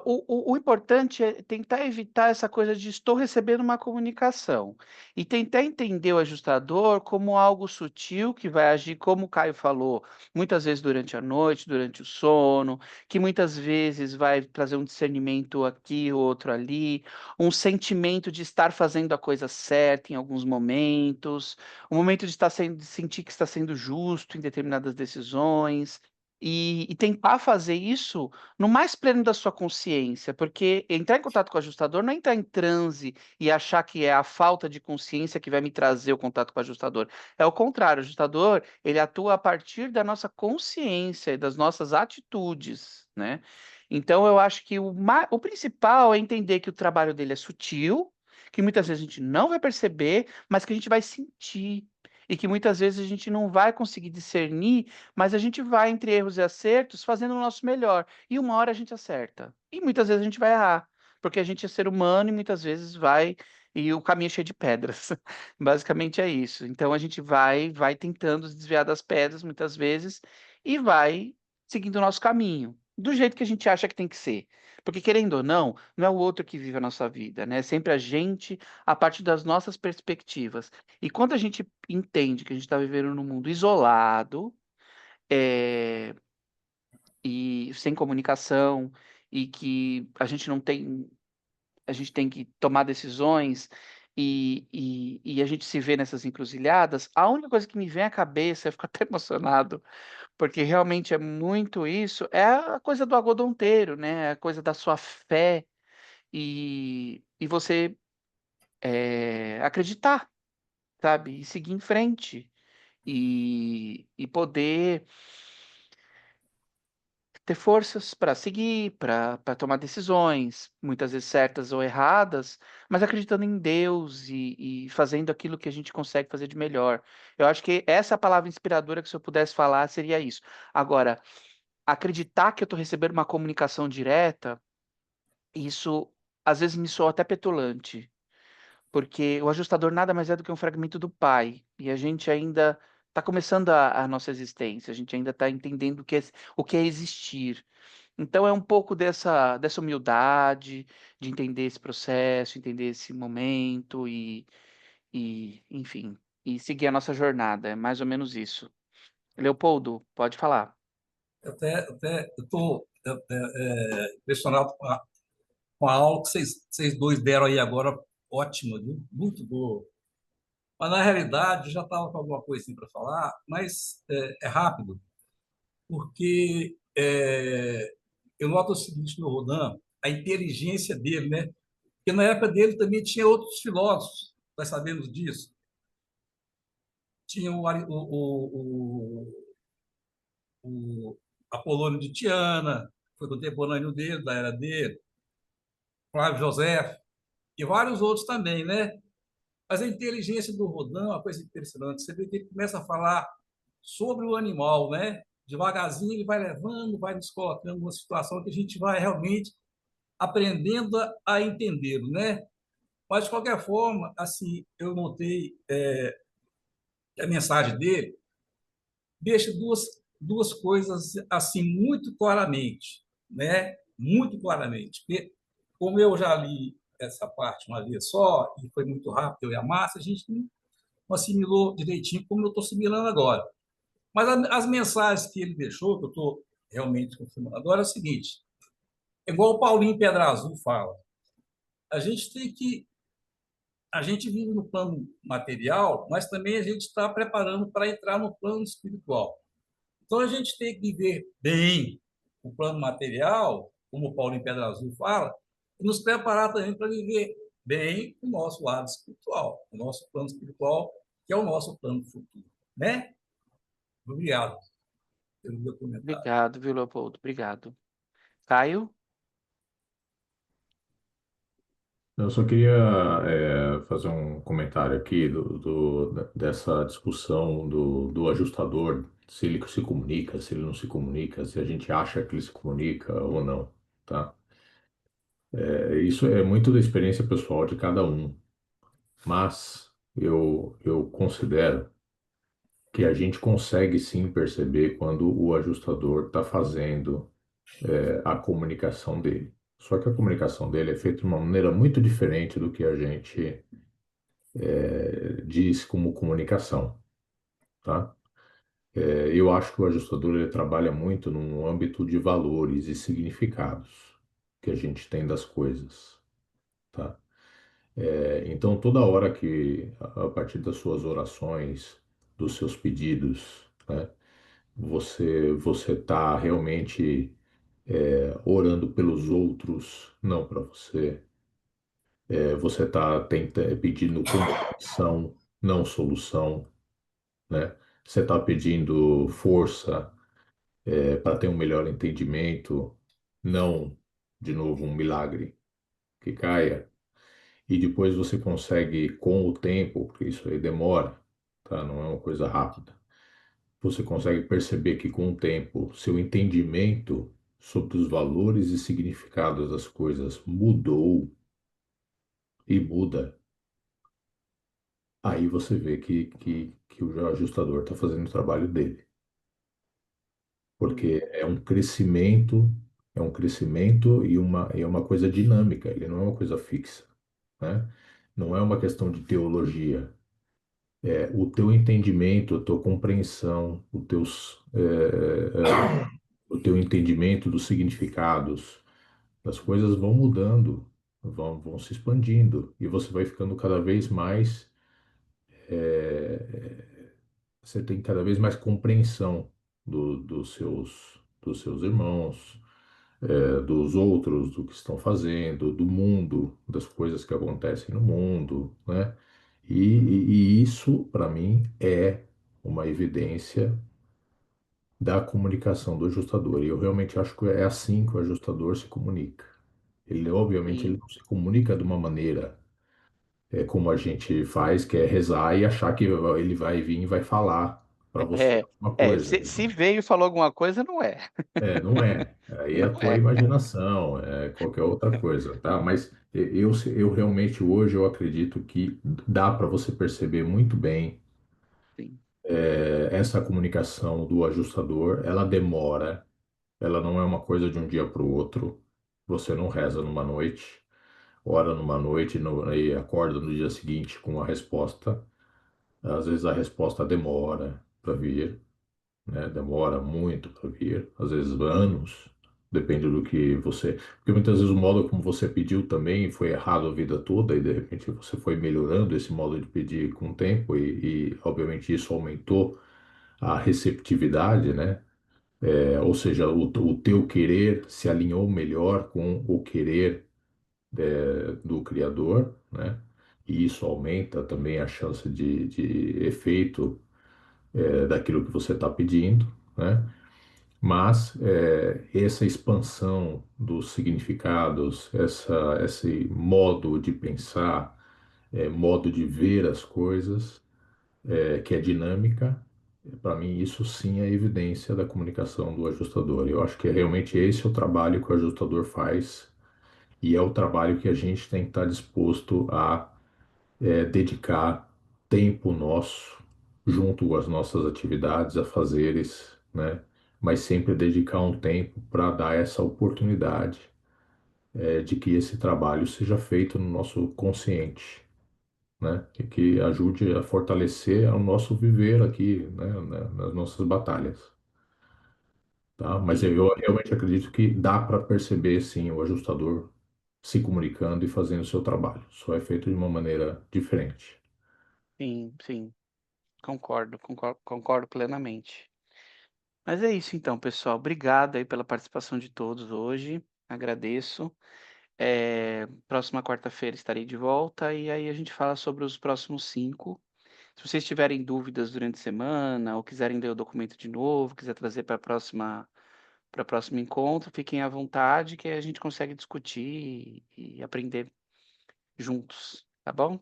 O importante é tentar evitar essa coisa de estou recebendo uma comunicação e tentar entender o ajustador como algo sutil que vai agir, como o Caio falou, muitas vezes durante a noite, durante o sono, que muitas vezes vai trazer um discernimento aqui, outro ali, um sentimento de estar fazendo a coisa certa em alguns momentos, um momento de sentir que está sendo justo em determinadas decisões. E tentar fazer isso no mais pleno da sua consciência, porque entrar em contato com o ajustador não é entrar em transe e achar que é a falta de consciência que vai me trazer o contato com o ajustador. É o contrário, o ajustador, ele atua a partir da nossa consciência e das nossas atitudes, né? Então eu acho que o principal é entender que o trabalho dele é sutil, que muitas vezes a gente não vai perceber, mas que a gente vai sentir. E que muitas vezes a gente não vai conseguir discernir, mas a gente vai entre erros e acertos fazendo o nosso melhor. E uma hora a gente acerta. E muitas vezes a gente vai errar, porque a gente é ser humano e muitas vezes vai e o caminho é cheio de pedras. Basicamente é isso. Então a gente vai tentando se desviar das pedras muitas vezes e vai seguindo o nosso caminho, do jeito que a gente acha que tem que ser. Porque querendo ou não, não é o outro que vive a nossa vida, né? É sempre a gente a partir das nossas perspectivas. E quando a gente entende que a gente está vivendo num mundo isolado, é, e sem comunicação e que a gente tem que tomar decisões e a gente se vê nessas encruzilhadas, a única coisa que me vem à cabeça, eu fico até emocionado, porque realmente é muito isso, é a coisa do agodonteiro, né? A coisa da sua fé e você acreditar, sabe? E seguir em frente e poder ter forças para seguir, para tomar decisões, muitas vezes certas ou erradas, mas acreditando em Deus e fazendo aquilo que a gente consegue fazer de melhor. Eu acho que essa é a palavra inspiradora que se eu pudesse falar seria isso. Agora, acreditar que eu estou recebendo uma comunicação direta, isso às vezes me soa até petulante, porque o ajustador nada mais é do que um fragmento do Pai, e a gente ainda está começando a nossa existência, a gente ainda está entendendo o que é existir. Então é um pouco dessa humildade, de entender esse processo, entender esse momento enfim, e seguir a nossa jornada. É mais ou menos isso. Leopoldo, pode falar. Até eu estou impressionado com a aula que vocês dois deram aí agora, ótima, viu? Muito boa. Mas, na realidade, eu já estava com alguma coisa assim para falar, mas é rápido, porque eu noto o seguinte no Rodin, a inteligência dele, né? Porque na época dele também tinha outros filósofos, nós sabemos disso. Tinha o Apolônio de Tiana, foi contemporâneo dele, da era dele, Flávio José, e vários outros também, né? Mas a inteligência do Rodin é uma coisa impressionante. Você vê que ele começa a falar sobre o animal, né? Devagarzinho ele vai levando, vai nos colocando numa situação que a gente vai realmente aprendendo a entendê-lo, né? Mas, de qualquer forma, assim, eu notei a mensagem dele, deixa duas coisas assim muito claramente, né? Muito claramente. Porque, como eu já li essa parte uma vez só, e foi muito rápido, eu e a Márcia, a gente não assimilou direitinho como eu estou assimilando agora. Mas as mensagens que ele deixou, que eu estou realmente confirmando agora, é o seguinte: é igual o Paulinho Pedra Azul fala, a gente tem que. A gente vive no plano material, mas também a gente está preparando para entrar no plano espiritual. Então, a gente tem que viver bem o plano material, como o Paulinho Pedra Azul fala, e nos preparar também para viver bem o nosso lado espiritual, o nosso plano espiritual, que é o nosso plano futuro. Né? Obrigado pelo meu comentário. Obrigado, viu, Leopoldo? Obrigado. Caio? Eu só queria fazer um comentário aqui dessa discussão do ajustador, se ele se comunica, se ele não se comunica, se a gente acha que ele se comunica ou não, tá? Isso é muito da experiência pessoal de cada um, mas eu considero que a gente consegue sim perceber quando o ajustador está fazendo a comunicação dele. Só que a comunicação dele é feita de uma maneira muito diferente do que a gente diz como comunicação, tá? Eu acho que o ajustador ele trabalha muito no âmbito de valores e significados que a gente tem das coisas, tá? Então, toda hora que, a partir das suas orações, dos seus pedidos, né, você está realmente orando pelos outros, não para você. Você está pedindo compreensão, não solução, né? Você está pedindo força para ter um melhor entendimento, não, de novo, um milagre que caia. E depois você consegue, com o tempo, porque isso aí demora, tá? Não é uma coisa rápida. Você consegue perceber que com o tempo, seu entendimento sobre os valores e significados das coisas mudou e muda. Aí você vê que o ajustador está fazendo o trabalho dele. Porque é um crescimento e é uma coisa dinâmica, ele não é uma coisa fixa, né? Não é uma questão de teologia. O teu entendimento, a tua compreensão, o teu entendimento dos significados das coisas vão mudando, vão se expandindo, e você vai ficando cada vez mais, é, você tem cada vez mais compreensão dos seus irmãos, dos outros, do que estão fazendo, do mundo, das coisas que acontecem no mundo, né? E isso, para mim, é uma evidência da comunicação do ajustador. E eu realmente acho que é assim que o ajustador se comunica. Ele, obviamente, ele Sim. não se comunica de uma maneira como a gente faz, que é rezar e achar que ele vai vir e vai falar para você É, alguma coisa. se veio e falou alguma coisa, não é. Não é. Aí é a Não tua é. imaginação, é qualquer outra coisa, tá? Mas eu realmente hoje eu acredito que dá para você perceber muito bem Sim. essa comunicação do ajustador. Ela demora, ela não é uma coisa de um dia para o outro. Você não reza numa noite, ora numa noite e acorda no dia seguinte com a resposta. Às vezes a resposta demora para vir, né? Demora muito para vir, às vezes anos, depende do que você. Porque muitas vezes o modo como você pediu também foi errado a vida toda e de repente você foi melhorando esse modo de pedir com o tempo e obviamente isso aumentou a receptividade, né? Ou seja, o teu querer se alinhou melhor com o querer do Criador, né? E isso aumenta também a chance de efeito daquilo que você está pedindo, né? Mas essa expansão dos significados, esse modo de pensar, modo de ver as coisas, que é dinâmica, para mim isso sim é evidência da comunicação do ajustador. Eu acho que realmente esse é o trabalho que o ajustador faz e é o trabalho que a gente tem que estar disposto a dedicar tempo nosso junto às nossas atividades, afazeres, né? Mas sempre dedicar um tempo para dar essa oportunidade, de que esse trabalho seja feito no nosso consciente, né? E que ajude a fortalecer o nosso viver aqui, né, nas nossas batalhas, tá? Mas Sim, eu realmente acredito que dá para perceber, sim, o ajustador se comunicando e fazendo o seu trabalho. Só é feito de uma maneira diferente. sim, sim. Concordo plenamente. Mas é isso então, pessoal. Obrigado aí pela participação de todos hoje. Agradeço. Próxima quarta-feira estarei de volta e aí a gente fala sobre os próximos 5. Se vocês tiverem dúvidas durante a semana ou quiserem ler o documento de novo, quiser trazer para o próximo encontro, fiquem à vontade que a gente consegue discutir e aprender juntos, tá bom?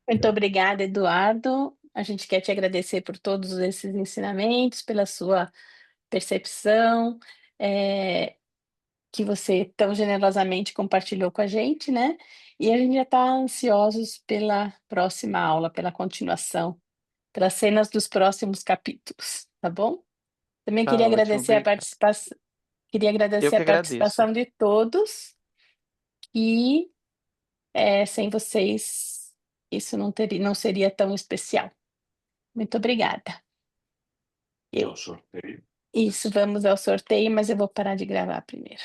Muito obrigada, Eduardo. A gente quer te agradecer por todos esses ensinamentos, pela sua percepção, que você tão generosamente compartilhou com a gente, né? E a gente já está ansiosos pela próxima aula, pela continuação, pelas cenas dos próximos capítulos, tá bom? Também Tá ótimo, obrigado. queria Eu agradecer que a agradeço. participação de todos e sem vocês isso não seria tão especial. Muito obrigada. É o sorteio. Isso, vamos ao sorteio, mas eu vou parar de gravar primeiro.